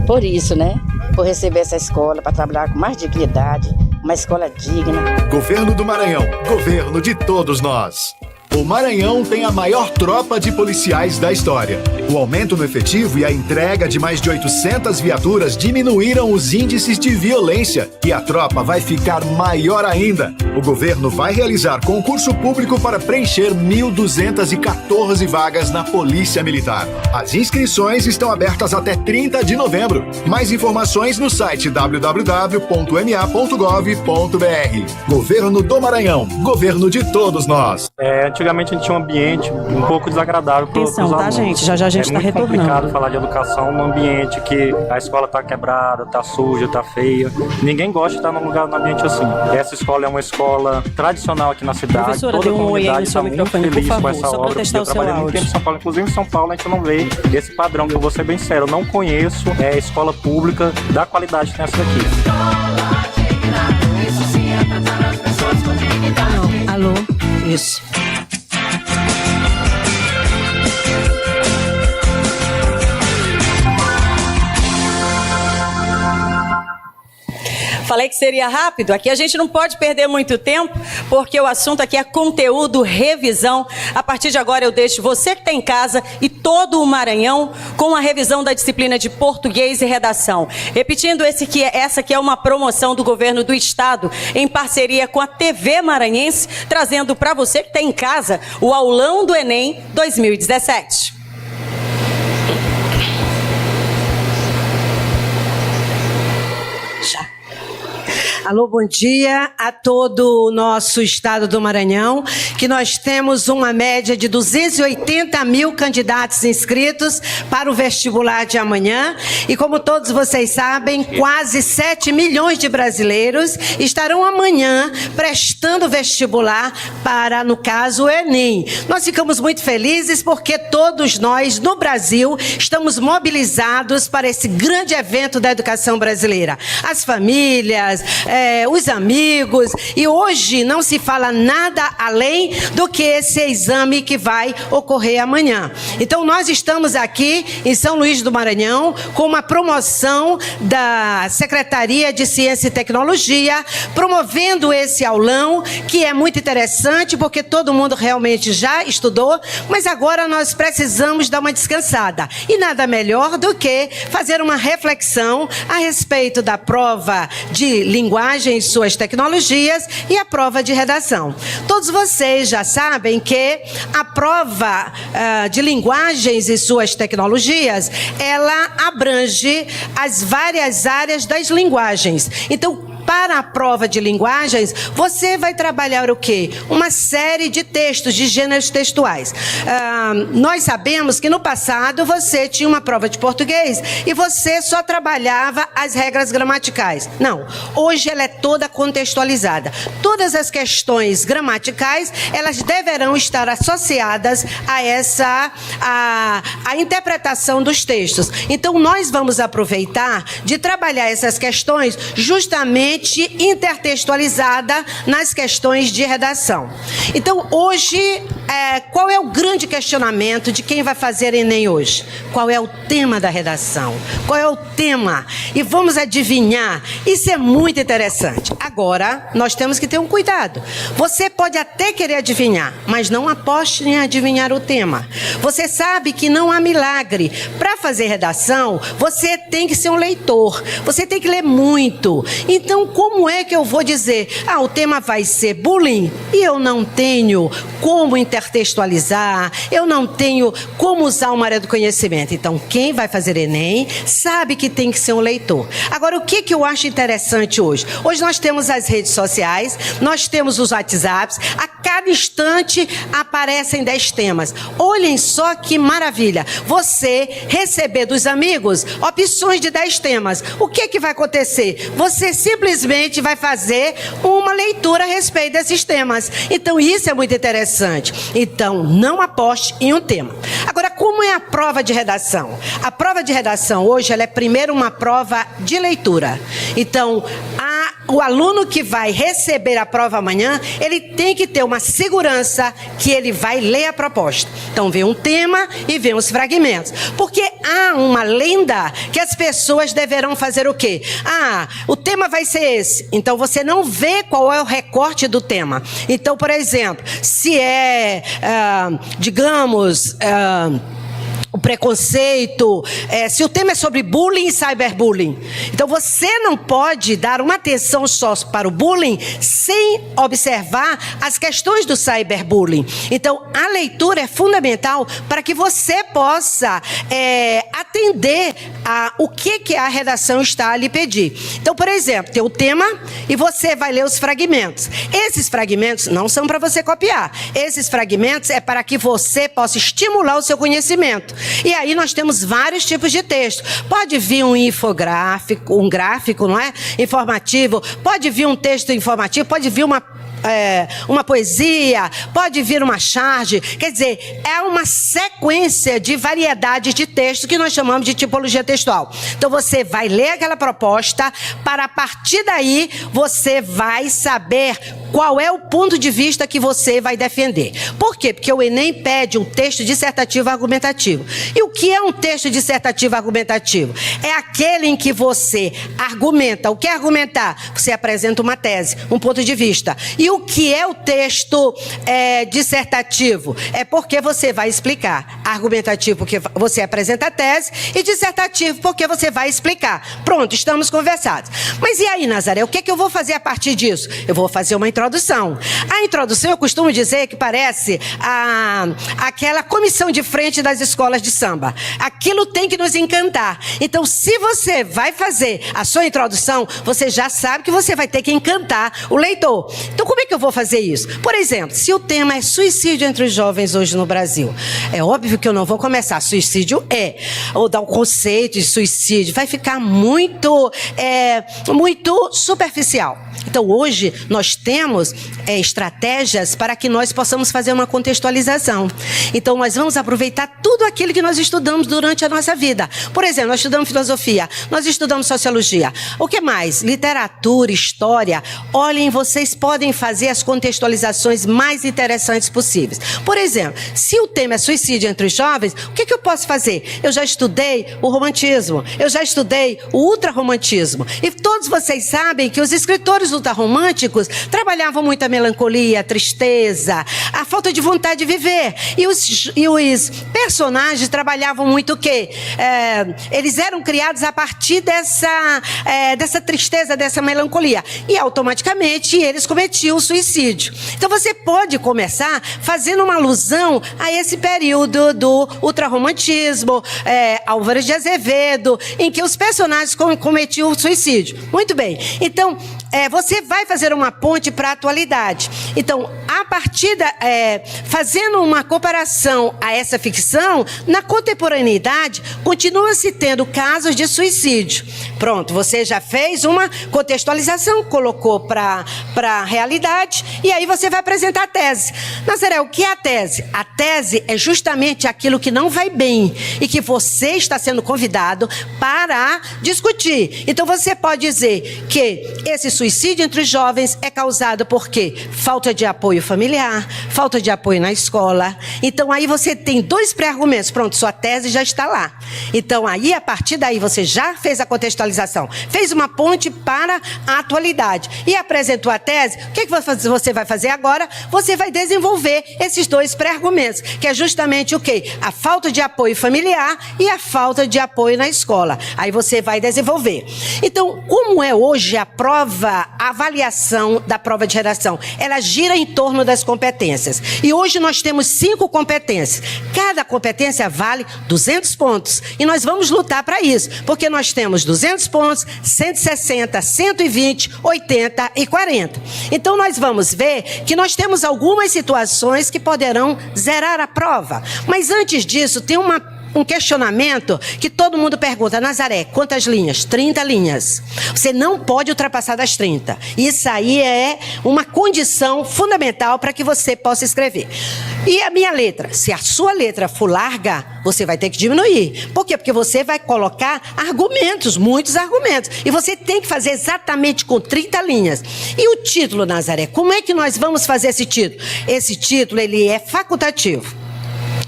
Speaker 6: por isso, né? Por receber essa escola, para trabalhar com mais dignidade, uma escola digna.
Speaker 7: Governo do Maranhão, governo de todos nós. O Maranhão tem a maior tropa de policiais da história. O aumento no efetivo e a entrega de mais de 800 viaturas diminuíram os índices de violência e a tropa vai ficar maior ainda. O governo vai realizar concurso público para preencher 1.214 vagas na Polícia Militar. As inscrições estão abertas até 30 de novembro. Mais informações no site www.ma.gov.br. Governo do Maranhão, governo de todos nós.
Speaker 8: Antigamente a gente tinha um ambiente um pouco desagradável para os alunos.
Speaker 1: Atenção, tá, gente? Já a gente está retornando.
Speaker 8: É muito complicado falar de educação num ambiente que a escola está quebrada, está suja, está feia. Ninguém gosta de estar num ambiente assim. Essa escola é uma escola tradicional aqui na cidade.
Speaker 1: Professora,
Speaker 8: toda a comunidade
Speaker 1: está
Speaker 8: muito feliz com essa obra. Eu trabalhei muito tempo em São Paulo. Inclusive em São Paulo a gente não vê esse padrão, que eu vou ser bem sério. Eu não conheço escola pública da qualidade que tem essa daqui.
Speaker 1: Alô? Isso. Falei que seria rápido. Aqui a gente não pode perder muito tempo, porque o assunto aqui é conteúdo, revisão. A partir de agora eu deixo você que está em casa e todo o Maranhão com a revisão da disciplina de português e redação. Repetindo, essa aqui é uma promoção do governo do estado, em parceria com a TV Maranhense, trazendo para você que está em casa o aulão do Enem 2017.
Speaker 9: Alô, bom dia a todo o nosso estado do Maranhão, que nós temos uma média de 280 mil candidatos inscritos para o vestibular de amanhã. E como todos vocês sabem, quase 7 milhões de brasileiros estarão amanhã prestando vestibular para, no caso, o Enem. Nós ficamos muito felizes porque todos nós, no Brasil, estamos mobilizados para esse grande evento da educação brasileira. As famílias, os amigos, e hoje não se fala nada além do que esse exame que vai ocorrer amanhã. Então nós estamos aqui em São Luís do Maranhão com uma promoção da Secretaria de Ciência e Tecnologia, promovendo esse aulão, que é muito interessante porque todo mundo realmente já estudou, mas agora nós precisamos dar uma descansada. E nada melhor do que fazer uma reflexão a respeito da prova de linguagem e suas tecnologias e a prova de redação. Todos vocês já sabem que a prova de linguagens e suas tecnologias, ela abrange as várias áreas das linguagens. Então, para a prova de linguagens, você vai trabalhar o quê? Uma série de textos, de gêneros textuais. Nós sabemos que no passado você tinha uma prova de português e você só trabalhava as regras gramaticais. Não, hoje ela é toda contextualizada. Todas as questões gramaticais, elas deverão estar associadas a a interpretação dos textos. Então, nós vamos aproveitar de trabalhar essas questões justamente intertextualizada nas questões de redação. Então, hoje, qual é o grande questionamento de quem vai fazer Enem hoje? Qual é o tema da redação? Qual é o tema? E vamos adivinhar. Isso é muito interessante. Agora, nós temos que ter um cuidado. Você pode até querer adivinhar, mas não aposte em adivinhar o tema. Você sabe que não há milagre. Para fazer redação, você tem que ser um leitor. Você tem que ler muito. Então, como é que eu vou dizer, o tema vai ser bullying, e eu não tenho como intertextualizar, eu não tenho como usar uma área do conhecimento. Então, quem vai fazer Enem sabe que tem que ser um leitor. Agora, o que eu acho interessante hoje? Hoje nós temos as redes sociais, nós temos os WhatsApps, a cada instante aparecem 10 temas. Olhem só que maravilha, você receber dos amigos opções de 10 temas. O que vai acontecer? Você simplesmente vai fazer uma leitura a respeito desses temas. Então, isso é muito interessante. Então, não aposte em um tema. Agora, como é a prova de redação? A prova de redação hoje, ela é primeiro uma prova de leitura. Então, o aluno que vai receber a prova amanhã, ele tem que ter uma segurança que ele vai ler a proposta. Então, vem um tema e vem os fragmentos. Porque há uma lenda que as pessoas deverão fazer o quê? O tema vai ser esse. Então, você não vê qual é o recorte do tema. Então, por exemplo, se é, digamos... o preconceito, se o tema é sobre bullying e cyberbullying. Então, você não pode dar uma atenção só para o bullying sem observar as questões do cyberbullying. Então, a leitura é fundamental para que você possa atender o que a redação está a lhe pedir. Então, por exemplo, tem o tema e você vai ler os fragmentos. Esses fragmentos não são para você copiar. Esses fragmentos é para que você possa estimular o seu conhecimento. E aí nós temos vários tipos de texto. Pode vir um infográfico, um gráfico, não é? Informativo. Pode vir um texto informativo, pode vir uma uma poesia, pode vir uma charge. Quer dizer, é uma sequência de variedade de texto que nós chamamos de tipologia textual. Então você vai ler aquela proposta, para a partir daí você vai saber qual é o ponto de vista que você vai defender. Por quê? Porque o Enem pede um texto dissertativo argumentativo. E o que é um texto dissertativo argumentativo? É aquele em que você argumenta. O que é argumentar? Você apresenta uma tese, um ponto de vista. E o que é o texto dissertativo? É porque você vai explicar. Argumentativo porque você apresenta a tese e dissertativo porque você vai explicar. Pronto, estamos conversados. Mas e aí, Nazaré, o que é que eu vou fazer a partir disso? Eu vou fazer uma introdução. A introdução eu costumo dizer que parece aquela comissão de frente das escolas de samba. Aquilo tem que nos encantar. Então, se você vai fazer a sua introdução, você já sabe que você vai ter que encantar o leitor. Então, como é que eu vou fazer isso? Por exemplo, se o tema é suicídio entre os jovens hoje no Brasil, é óbvio que eu não vou começar. Suicídio ou dar um conceito de suicídio, vai ficar muito superficial. Então, hoje, nós temos estratégias para que nós possamos fazer uma contextualização. Então, nós vamos aproveitar tudo aquilo que nós estudamos durante a nossa vida. Por exemplo, nós estudamos filosofia, nós estudamos sociologia. O que mais? Literatura, história. Olhem, vocês podem fazer as contextualizações mais interessantes possíveis. Por exemplo, se o tema é suicídio entre os jovens, o que eu posso fazer? Eu já estudei o romantismo, eu já estudei o ultrarromantismo. E todos vocês sabem que os escritores ultrarromânticos trabalhavam muito a melancolia, a tristeza, a falta de vontade de viver. E os personagens trabalhavam muito o quê? Eles eram criados a partir dessa tristeza, dessa melancolia. E automaticamente eles cometiam o suicídio. Então você pode começar fazendo uma alusão a esse período do ultrarromantismo, Álvares de Azevedo, em que os personagens cometiam o suicídio. Muito bem. Então, você vai fazer uma ponte para a atualidade. Então, a partir fazendo uma comparação a essa ficção, na contemporaneidade, continua-se tendo casos de suicídio. Pronto, você já fez uma contextualização, colocou para a realidade, e aí você vai apresentar a tese. Nazaré, o que é a tese? A tese é justamente aquilo que não vai bem e que você está sendo convidado para discutir. Então, você pode dizer que esse suicídio entre os jovens é causado por quê? Falta de apoio familiar, falta de apoio na escola. Então, aí você tem 2 pré-argumentos. Pronto, sua tese já está lá. Então, aí, a partir daí, você já fez a contextualização, fez uma ponte para a atualidade e apresentou a tese. O que você vai fazer agora? Você vai desenvolver esses 2 pré-argumentos, que é justamente o quê? A falta de apoio familiar e a falta de apoio na escola. Aí você vai desenvolver. Então, como é hoje a avaliação da prova de redação? Ela gira em torno das competências. E hoje nós temos 5 competências. Cada competência vale 200 pontos. E nós vamos lutar para isso, porque nós temos 200 pontos, 160, 120, 80 e 40. Então nós vamos ver que nós temos algumas situações que poderão zerar a prova. Mas antes disso, tem um questionamento que todo mundo pergunta: Nazaré, quantas linhas? 30 linhas. Você não pode ultrapassar das 30. Isso aí é uma condição fundamental para que você possa escrever. E a minha letra? Se a sua letra for larga, você vai ter que diminuir. Por quê? Porque você vai colocar argumentos, muitos argumentos. E você tem que fazer exatamente com 30 linhas. E o título, Nazaré? Como é que nós vamos fazer esse título? Esse título, ele é facultativo.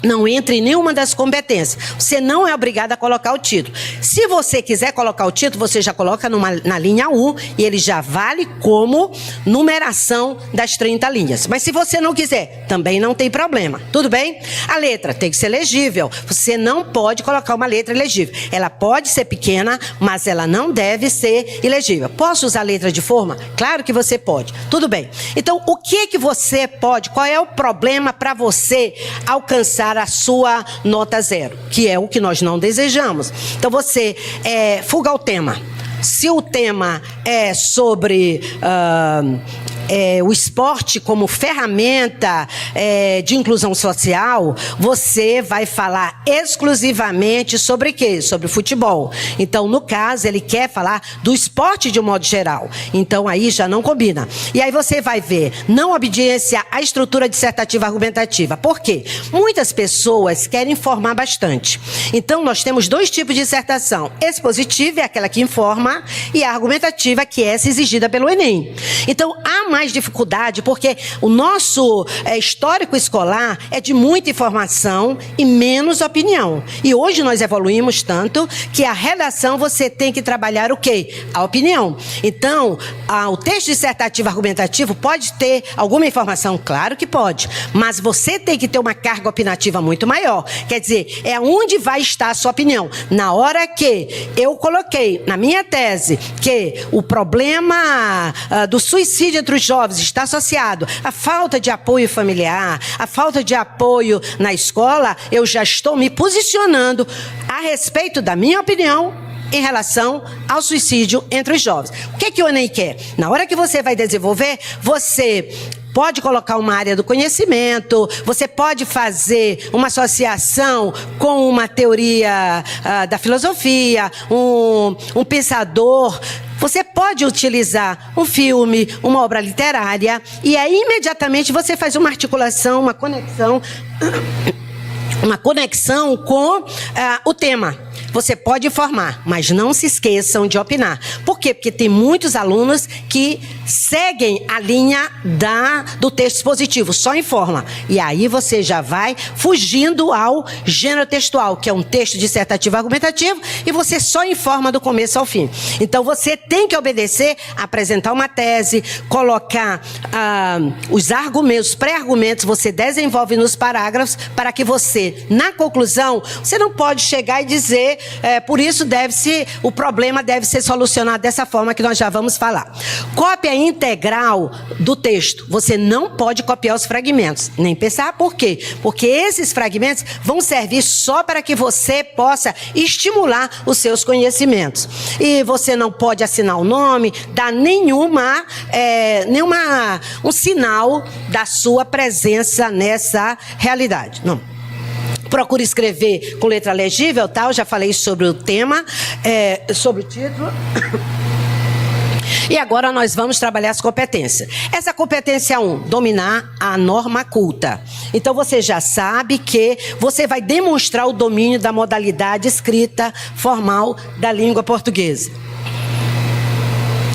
Speaker 9: Não entra em nenhuma das competências. Você não é obrigado a colocar o título. Se você quiser colocar o título, você já coloca na linha 1 e ele já vale como numeração das 30 linhas. Mas se você não quiser, também não tem problema. Tudo bem? A letra tem que ser legível. Você não pode colocar uma letra ilegível. Ela pode ser pequena, mas ela não deve ser ilegível. Posso usar letra de forma? Claro que você pode. Tudo bem. Então, o que você pode? Qual é o problema para você alcançar a sua nota 0, que é o que nós não desejamos? Então você fuga o tema. Se o tema é sobre o esporte como ferramenta de inclusão social, você vai falar exclusivamente sobre quê? Sobre futebol. Então, no caso, ele quer falar do esporte de um modo geral. Então, aí já não combina. E aí você vai ver, não obediência à estrutura dissertativa argumentativa. Por quê? Muitas pessoas querem informar bastante. Então, nós temos dois tipos de dissertação. Expositiva é aquela que informa e a argumentativa, que é essa exigida pelo Enem. Então, há mais dificuldade porque o nosso histórico escolar é de muita informação e menos opinião. E hoje nós evoluímos tanto que a redação você tem que trabalhar o quê? A opinião. Então, o texto dissertativo argumentativo pode ter alguma informação? Claro que pode. Mas você tem que ter uma carga opinativa muito maior. Quer dizer, é onde vai estar a sua opinião. Na hora que eu coloquei na minha tese que o problema do suicídio entre os jovens está associado à falta de apoio familiar, à falta de apoio na escola, eu já estou me posicionando a respeito da minha opinião em relação ao suicídio entre os jovens. O que o Enem quer? Na hora que você vai desenvolver, você pode colocar uma área do conhecimento, você pode fazer uma associação com uma teoria da filosofia, um pensador. Você pode utilizar um filme, uma obra literária, e aí imediatamente você faz uma articulação, uma conexão com o tema. Você pode informar, mas não se esqueçam de opinar. Por quê? Porque tem muitos alunos que seguem a linha do texto expositivo, só informa. E aí você já vai fugindo ao gênero textual, que é um texto dissertativo argumentativo, e você só informa do começo ao fim. Então você tem que obedecer, apresentar uma tese, colocar os argumentos, os pré-argumentos, você desenvolve nos parágrafos, para que você, na conclusão, você não pode chegar e dizer, por isso o problema deve ser solucionado dessa forma que nós já vamos falar. Cópia integral do texto. Você não pode copiar os fragmentos, nem pensar. Por quê? Porque esses fragmentos vão servir só para que você possa estimular os seus conhecimentos. E você não pode assinar o nome, dar um sinal da sua presença nessa realidade. Não. Procure escrever com letra legível, tá? Eu já falei sobre o tema, sobre o título. E agora nós vamos trabalhar as competências. Essa competência 1, dominar a norma culta. Então você já sabe que você vai demonstrar o domínio da modalidade escrita formal da língua portuguesa.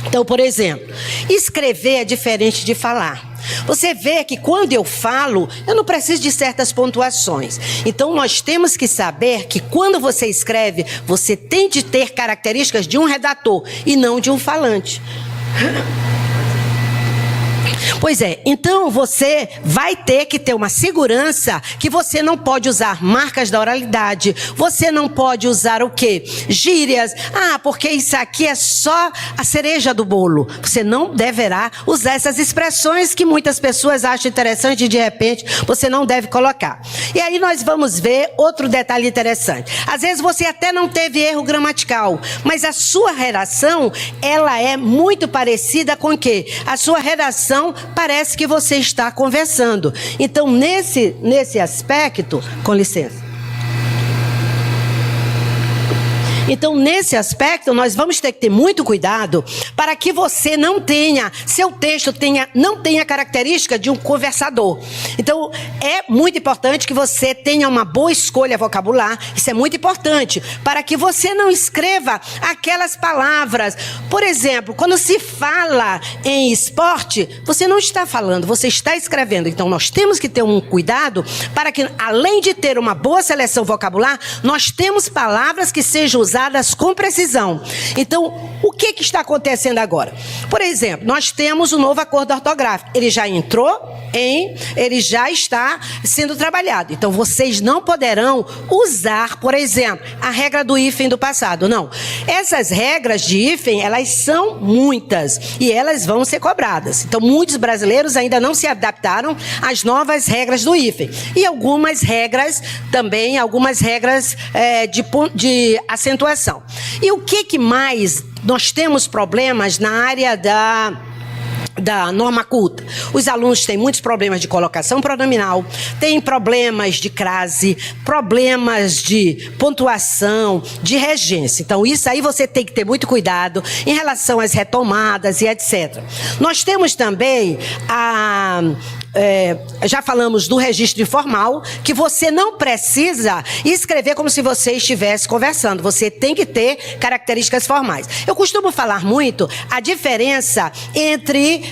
Speaker 9: Então, por exemplo, escrever é diferente de falar. Você vê que quando eu falo, eu não preciso de certas pontuações. Então, nós temos que saber que quando você escreve, você tem de ter características de um redator e não de um falante. Pois é, então você vai ter que ter uma segurança que você não pode usar marcas da oralidade, você não pode usar o quê? Gírias. Porque isso aqui é só a cereja do bolo. Você não deverá usar essas expressões que muitas pessoas acham interessante e de repente você não deve colocar. E aí nós vamos ver outro detalhe interessante. Às vezes você até não teve erro gramatical, mas a sua redação, ela é muito parecida com o quê? A sua redação parece que você está conversando. Então, nesse aspecto, com licença. Então, nesse aspecto, nós vamos ter que ter muito cuidado para que você não tenha, seu texto não tenha a característica de um conversador. Então, é muito importante que você tenha uma boa escolha vocabular, isso é muito importante, para que você não escreva aquelas palavras. Por exemplo, quando se fala em esporte, você não está falando, você está escrevendo. Então, nós temos que ter um cuidado para que, além de ter uma boa seleção vocabular, nós temos palavras que sejam usadas com precisão. Então, o que está acontecendo agora? Por exemplo, nós temos o novo acordo ortográfico. Ele já ele já está sendo trabalhado. Então, vocês não poderão usar, por exemplo, a regra do hífen do passado. Não. Essas regras de hífen, elas são muitas e elas vão ser cobradas. Então, muitos brasileiros ainda não se adaptaram às novas regras do hífen. E algumas regras também, de acentuação. E o que mais nós temos problemas na área da norma culta. Os alunos têm muitos problemas de colocação pronominal, têm problemas de crase, problemas de pontuação, de regência. Então, isso aí você tem que ter muito cuidado em relação às retomadas e etc. Nós temos também já falamos do registro informal, que você não precisa escrever como se você estivesse conversando. Você tem que ter características formais. Eu costumo falar muito a diferença entre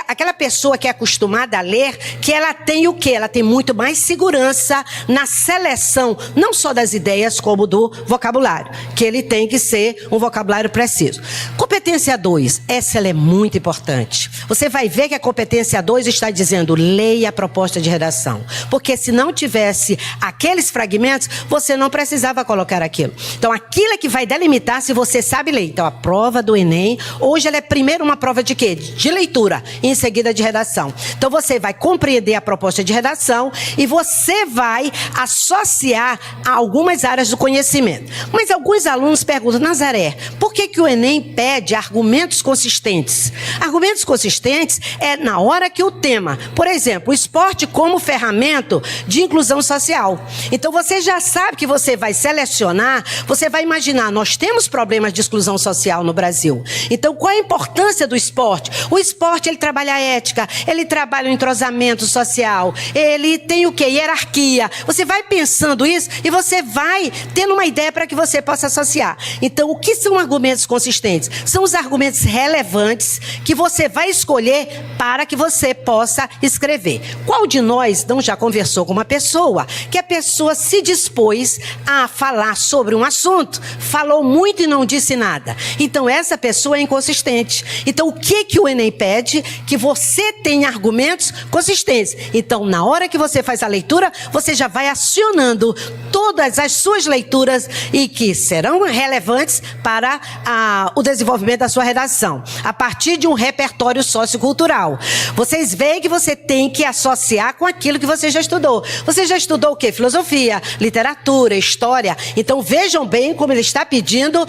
Speaker 9: aquela pessoa que é acostumada a ler, que ela tem o quê? Ela tem muito mais segurança na seleção, não só das ideias, como do vocabulário, que ele tem que ser um vocabulário preciso. Competência 2, ela é muito importante. Você vai ver que a competência 2 está dizendo: leia a proposta de redação. Porque se não tivesse aqueles fragmentos, você não precisava colocar aquilo. Então, aquilo é que vai delimitar se você sabe ler. Então, a prova do Enem, hoje ela é primeiro uma prova de quê? De leitura, e em seguida de redação. Então, você vai compreender a proposta de redação e você vai associar a algumas áreas do conhecimento. Mas alguns alunos perguntam: Nazaré, por que o Enem pede argumentos consistentes? Argumentos consistentes é na hora que o tema, por exemplo, o esporte como ferramenta de inclusão social. Então, você já sabe que você vai selecionar, você vai imaginar, nós temos problemas de exclusão social no Brasil. Então, qual a importância do esporte? O esporte, ele trabalha a ética, ele trabalha o entrosamento social, ele tem o quê? Hierarquia. Você vai pensando isso e você vai tendo uma ideia para que você possa associar. Então, o que são argumentos consistentes? São os argumentos relevantes que você vai escolher para que você possa escrever. Qual de nós não já conversou com uma pessoa que a pessoa se dispôs a falar sobre um assunto, falou muito e não disse nada? Então, essa pessoa é inconsistente. Então, o que o Enem pede? Que você tenha argumentos consistentes. Então, na hora que você faz a leitura, você já vai acionando todas as suas leituras e que serão relevantes para o desenvolvimento da sua redação, a partir de um repertório sociocultural. Vocês veem que você tem que associar com aquilo que você já estudou. Você já estudou o quê? Filosofia, literatura, história. Então, vejam bem como ele está pedindo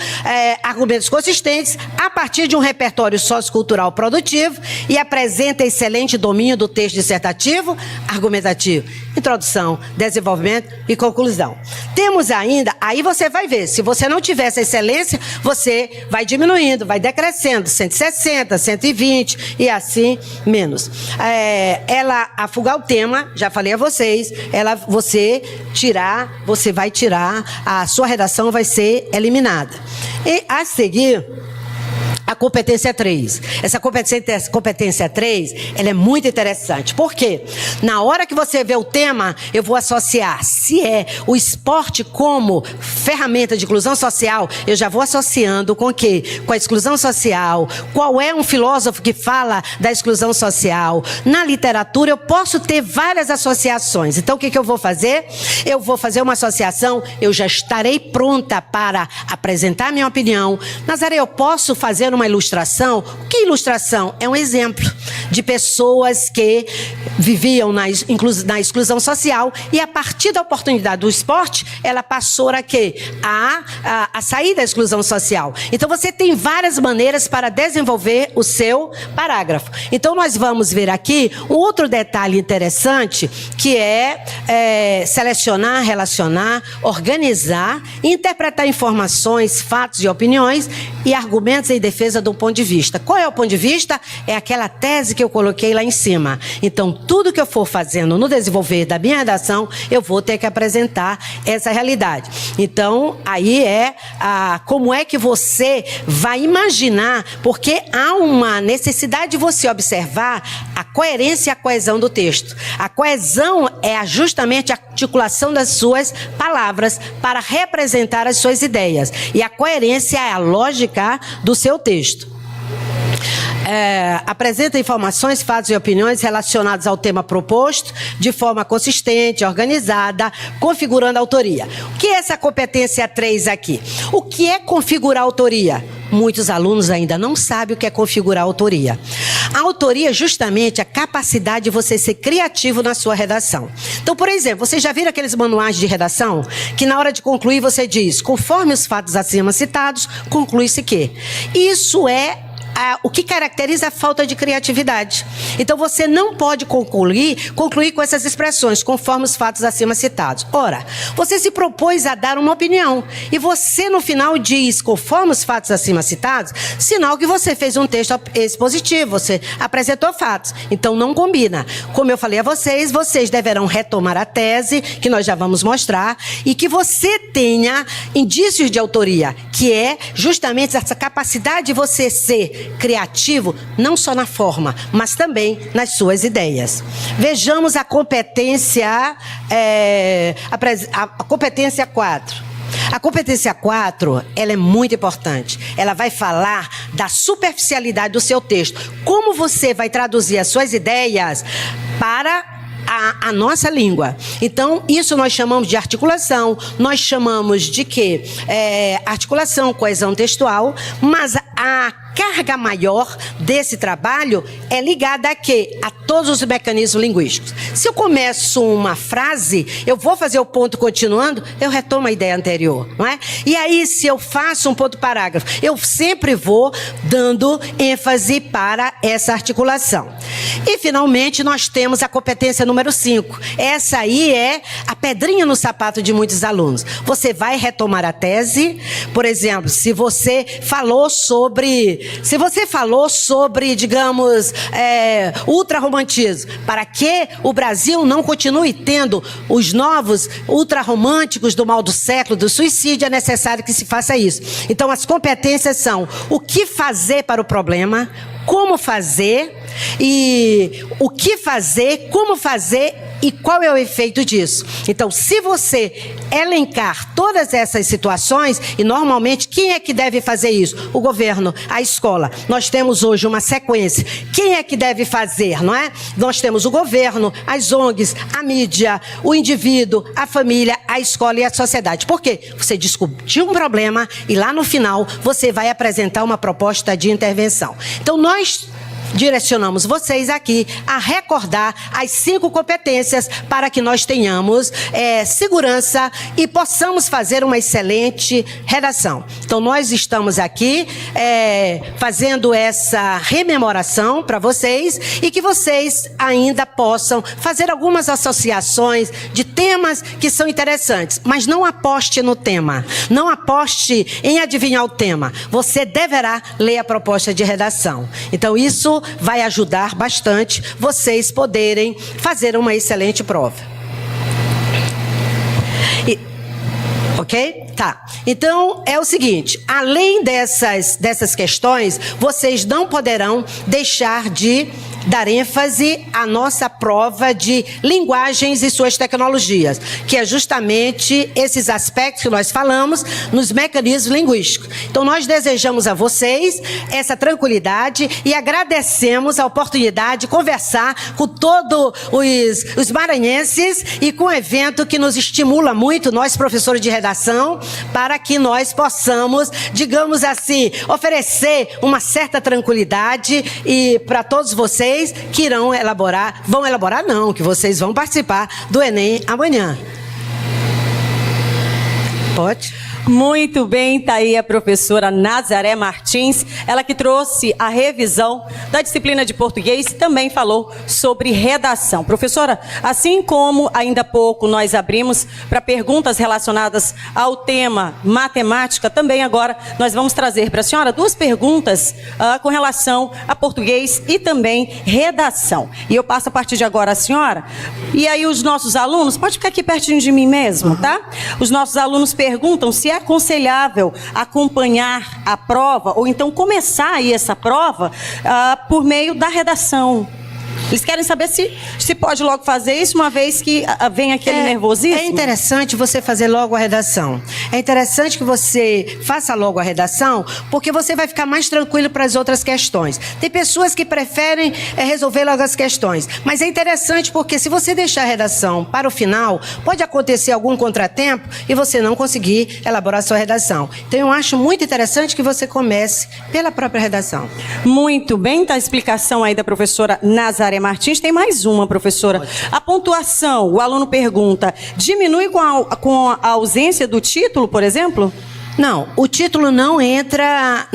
Speaker 9: argumentos consistentes a partir de um repertório sociocultural produtivo e apresenta excelente domínio do texto dissertativo, argumentativo, introdução, desenvolvimento e conclusão. Temos ainda, aí você vai ver, se você não tiver essa excelência, você vai diminuindo, vai decrescendo, 160, 120 e assim menos. Afugar o tema, já falei a vocês, você vai tirar, a sua redação vai ser eliminada. E a seguir, a competência 3. Essa competência 3, ela é muito interessante. Por quê? Na hora que você vê o tema, eu vou associar. Se é o esporte como ferramenta de inclusão social, eu já vou associando com o quê? Com a exclusão social. Qual é um filósofo que fala da exclusão social? Na literatura, eu posso ter várias associações. Então, o que eu vou fazer? Eu vou fazer uma associação, eu já estarei pronta para apresentar minha opinião. Nazaré, eu posso fazer uma ilustração? O que é ilustração? É um exemplo de pessoas que viviam na exclusão social e a partir da oportunidade do esporte, ela passou a quê? A sair da exclusão social. Então, você tem várias maneiras para desenvolver o seu parágrafo. Então, nós vamos ver aqui um outro detalhe interessante, que é selecionar, relacionar, organizar, interpretar informações, fatos e opiniões e argumentos em defesa do ponto de vista. Qual é o ponto de vista? É aquela tese que eu coloquei lá em cima. Então, tudo que eu for fazendo no desenvolver da minha redação, eu vou ter que apresentar essa realidade. Então, aí como é que você vai imaginar, porque há uma necessidade de você observar a coerência e a coesão do texto. A coesão é justamente a articulação das suas palavras para representar as suas ideias. E a coerência é a lógica do seu texto. Apresenta informações, fatos e opiniões relacionados ao tema proposto de forma consistente, organizada, configurando a autoria. O que é essa competência 3 aqui? O que é configurar a autoria? Muitos alunos ainda não sabem o que é configurar a autoria. A autoria é justamente a capacidade de você ser criativo na sua redação. Então, por exemplo, vocês já viram aqueles manuais de redação que na hora de concluir você diz, conforme os fatos acima citados, conclui-se que. Isso é o que caracteriza a falta de criatividade. Então, você não pode concluir com essas expressões, conforme os fatos acima citados. Ora, você se propôs a dar uma opinião, e você, no final, diz, conforme os fatos acima citados, sinal que você fez um texto expositivo, você apresentou fatos. Então, não combina. Como eu falei a vocês, vocês deverão retomar a tese, que nós já vamos mostrar, e que você tenha indícios de autoria, que é justamente essa capacidade de você ser criativo, não só na forma, mas também nas suas ideias. Vejamos a competência, a competência 4. A competência 4, ela é muito importante. Ela vai falar da superficialidade do seu texto. Como você vai traduzir as suas ideias para a nossa língua. Então, isso nós chamamos de articulação, nós chamamos de quê? Articulação, coesão textual, mas a carga maior desse trabalho é ligada a quê? A todos os mecanismos linguísticos. Se eu começo uma frase, eu vou fazer o ponto continuando, eu retomo a ideia anterior, não é? E aí, se eu faço um ponto parágrafo, eu sempre vou dando ênfase para essa articulação. E, finalmente, nós temos a competência número 5. Essa aí é a pedrinha no sapato de muitos alunos. Você vai retomar a tese, por exemplo, se você falou sobre, digamos, ultrarromantismo, para que o Brasil não continue tendo os novos ultrarromânticos do mal do século, do suicídio, é necessário que se faça isso. Então, as competências são o que fazer para o problema, como fazer, e o que fazer, como fazer e qual é o efeito disso. Então, se você elencar todas essas situações, e normalmente quem é que deve fazer isso? O governo, a escola. Nós temos hoje uma sequência. Quem é que deve fazer, não é? Nós temos o governo, as ONGs, a mídia, o indivíduo, a família, a escola e a sociedade. Por quê? Você discutiu um problema e lá no final você vai apresentar uma proposta de intervenção. Então, nós direcionamos vocês aqui a recordar as 5 competências para que nós tenhamos segurança e possamos fazer uma excelente redação. Então, nós estamos aqui fazendo essa rememoração para vocês e que vocês ainda possam fazer algumas associações de temas que são interessantes, mas não aposte no tema, não aposte em adivinhar o tema. Você deverá ler a proposta de redação. Então, isso vai ajudar bastante vocês poderem fazer uma excelente prova. Ok? Tá. Então, é o seguinte, além dessas questões, vocês não poderão deixar de dar ênfase à nossa prova de linguagens e suas tecnologias, que é justamente esses aspectos que nós falamos nos mecanismos linguísticos. Então, nós desejamos a vocês essa tranquilidade e agradecemos a oportunidade de conversar com todos os maranhenses e com um evento que nos estimula muito, nós professores de redação, para que nós possamos, digamos assim, oferecer uma certa tranquilidade e para todos vocês que irão elaborar, que vocês vão participar do Enem amanhã. Pode?
Speaker 1: Muito bem, tá aí a professora Nazaré Martins, ela que trouxe a revisão da disciplina de português e também falou sobre redação. Professora, assim como ainda há pouco nós abrimos para perguntas relacionadas ao tema matemática, também agora nós vamos trazer para a senhora 2 perguntas com relação a português e também redação. E eu passo a partir de agora a senhora, e aí os nossos alunos, pode ficar aqui pertinho de mim mesmo, tá? Os nossos alunos perguntam se é aconselhável acompanhar a prova, ou então começar aí essa prova por meio da redação. Eles querem saber se pode logo fazer isso, uma vez que vem aquele nervosismo.
Speaker 9: É interessante você fazer logo a redação. É interessante que você faça logo a redação, porque você vai ficar mais tranquilo para as outras questões. Tem pessoas que preferem resolver logo as questões. Mas é interessante porque se você deixar a redação para o final, pode acontecer algum contratempo e você não conseguir elaborar a sua redação. Então, eu acho muito interessante que você comece pela própria redação.
Speaker 1: Muito bem, tá a explicação aí da professora Nazaré Martins. Tem mais uma, professora. A pontuação, o aluno pergunta, diminui com a ausência do título, por exemplo?
Speaker 9: Não, o título não entra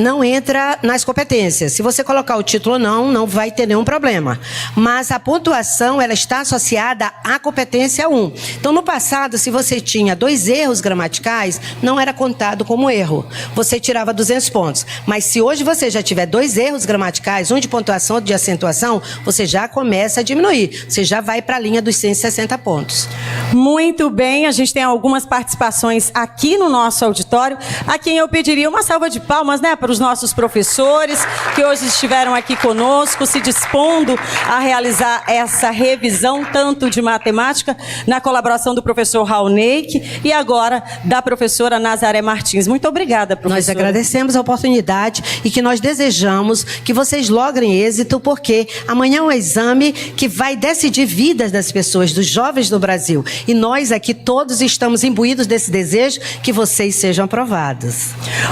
Speaker 9: nas competências. Se você colocar o título não vai ter nenhum problema. Mas a pontuação, ela está associada à competência 1. Então, no passado, se você tinha 2 erros gramaticais, não era contado como erro. Você tirava 200 pontos. Mas se hoje você já tiver 2 erros gramaticais, um de pontuação, outro de acentuação, você já começa a diminuir. Você já vai para a linha dos 160 pontos.
Speaker 1: Muito bem, a gente tem algumas participações aqui no nosso auditório, a quem eu pediria uma salva de palmas, né, para os nossos professores que hoje estiveram aqui conosco, se dispondo a realizar essa revisão, tanto de matemática, na colaboração do professor Raulneik e agora da professora Nazaré Martins. Muito obrigada, professora.
Speaker 9: Nós agradecemos a oportunidade e que nós desejamos que vocês logrem êxito, porque amanhã é um exame que vai decidir vidas das pessoas, dos jovens do Brasil. E nós aqui todos estamos imbuídos desse desejo que vocês sejam aprovados.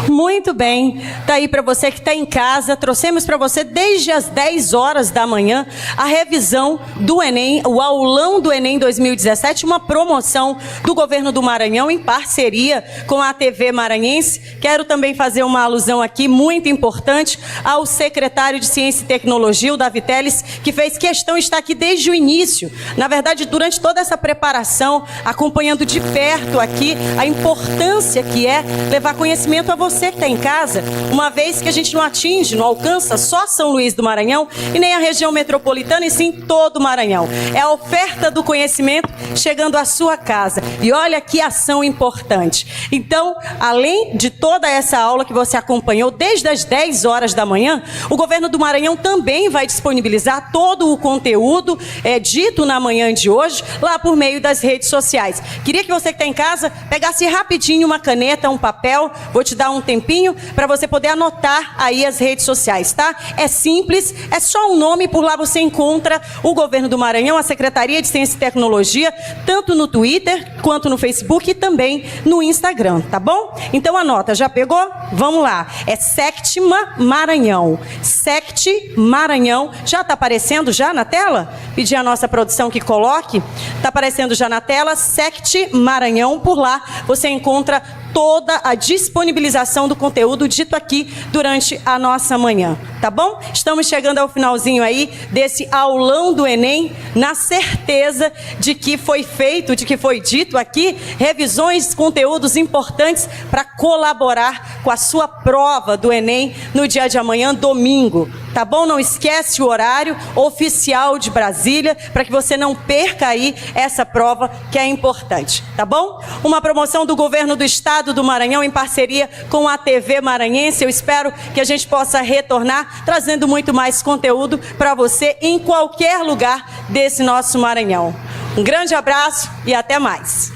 Speaker 1: Muito bem. Tá aí para você que está em casa, trouxemos para você desde as 10 horas da manhã a revisão do Enem, o aulão do Enem 2017, uma promoção do governo do Maranhão em parceria com a TV Maranhense. Quero também fazer uma alusão aqui muito importante ao secretário de Ciência e Tecnologia, o Davi Teles, que fez questão de estar aqui desde o início. Na verdade, durante toda essa preparação, acompanhando de perto aqui a importância que é levar conhecimento a você que está em casa, uma vez que a gente não atinge, não alcança só São Luís do Maranhão e nem a região metropolitana, e sim todo o Maranhão. É a oferta do conhecimento chegando à sua casa. E olha que ação importante. Então, além de toda essa aula que você acompanhou desde as 10 horas da manhã, o governo do Maranhão também vai disponibilizar todo o conteúdo dito na manhã de hoje, lá por meio das redes sociais. Queria que você que está em casa pegasse rapidinho uma caneta, um papel, vou te dar um tempinho para você poder anotar aí as redes sociais, tá? É simples, é só um nome, por lá você encontra o governo do Maranhão, a Secretaria de Ciência e Tecnologia, tanto no Twitter quanto no Facebook e também no Instagram, tá bom? Então anota, já pegou? Vamos lá, é Sectima Maranhão, Sect Maranhão, já está aparecendo já na tela? Pedir a nossa produção que coloque, está aparecendo já na tela, Sect Maranhão, por lá você encontra toda a disponibilização do conteúdo dito aqui durante a nossa manhã, tá bom? Estamos chegando ao finalzinho aí desse aulão do Enem, na certeza de que foi feito, de que foi dito aqui, revisões, conteúdos importantes para colaborar com a sua prova do Enem no dia de amanhã, domingo, tá bom? Não esquece o horário oficial de Brasília, para que você não perca aí essa prova que é importante, tá bom? Uma promoção do governo do estado do Maranhão em parceria com a TV Maranhense. Eu espero que a gente possa retornar trazendo muito mais conteúdo para você em qualquer lugar desse nosso Maranhão. Um grande abraço e até mais.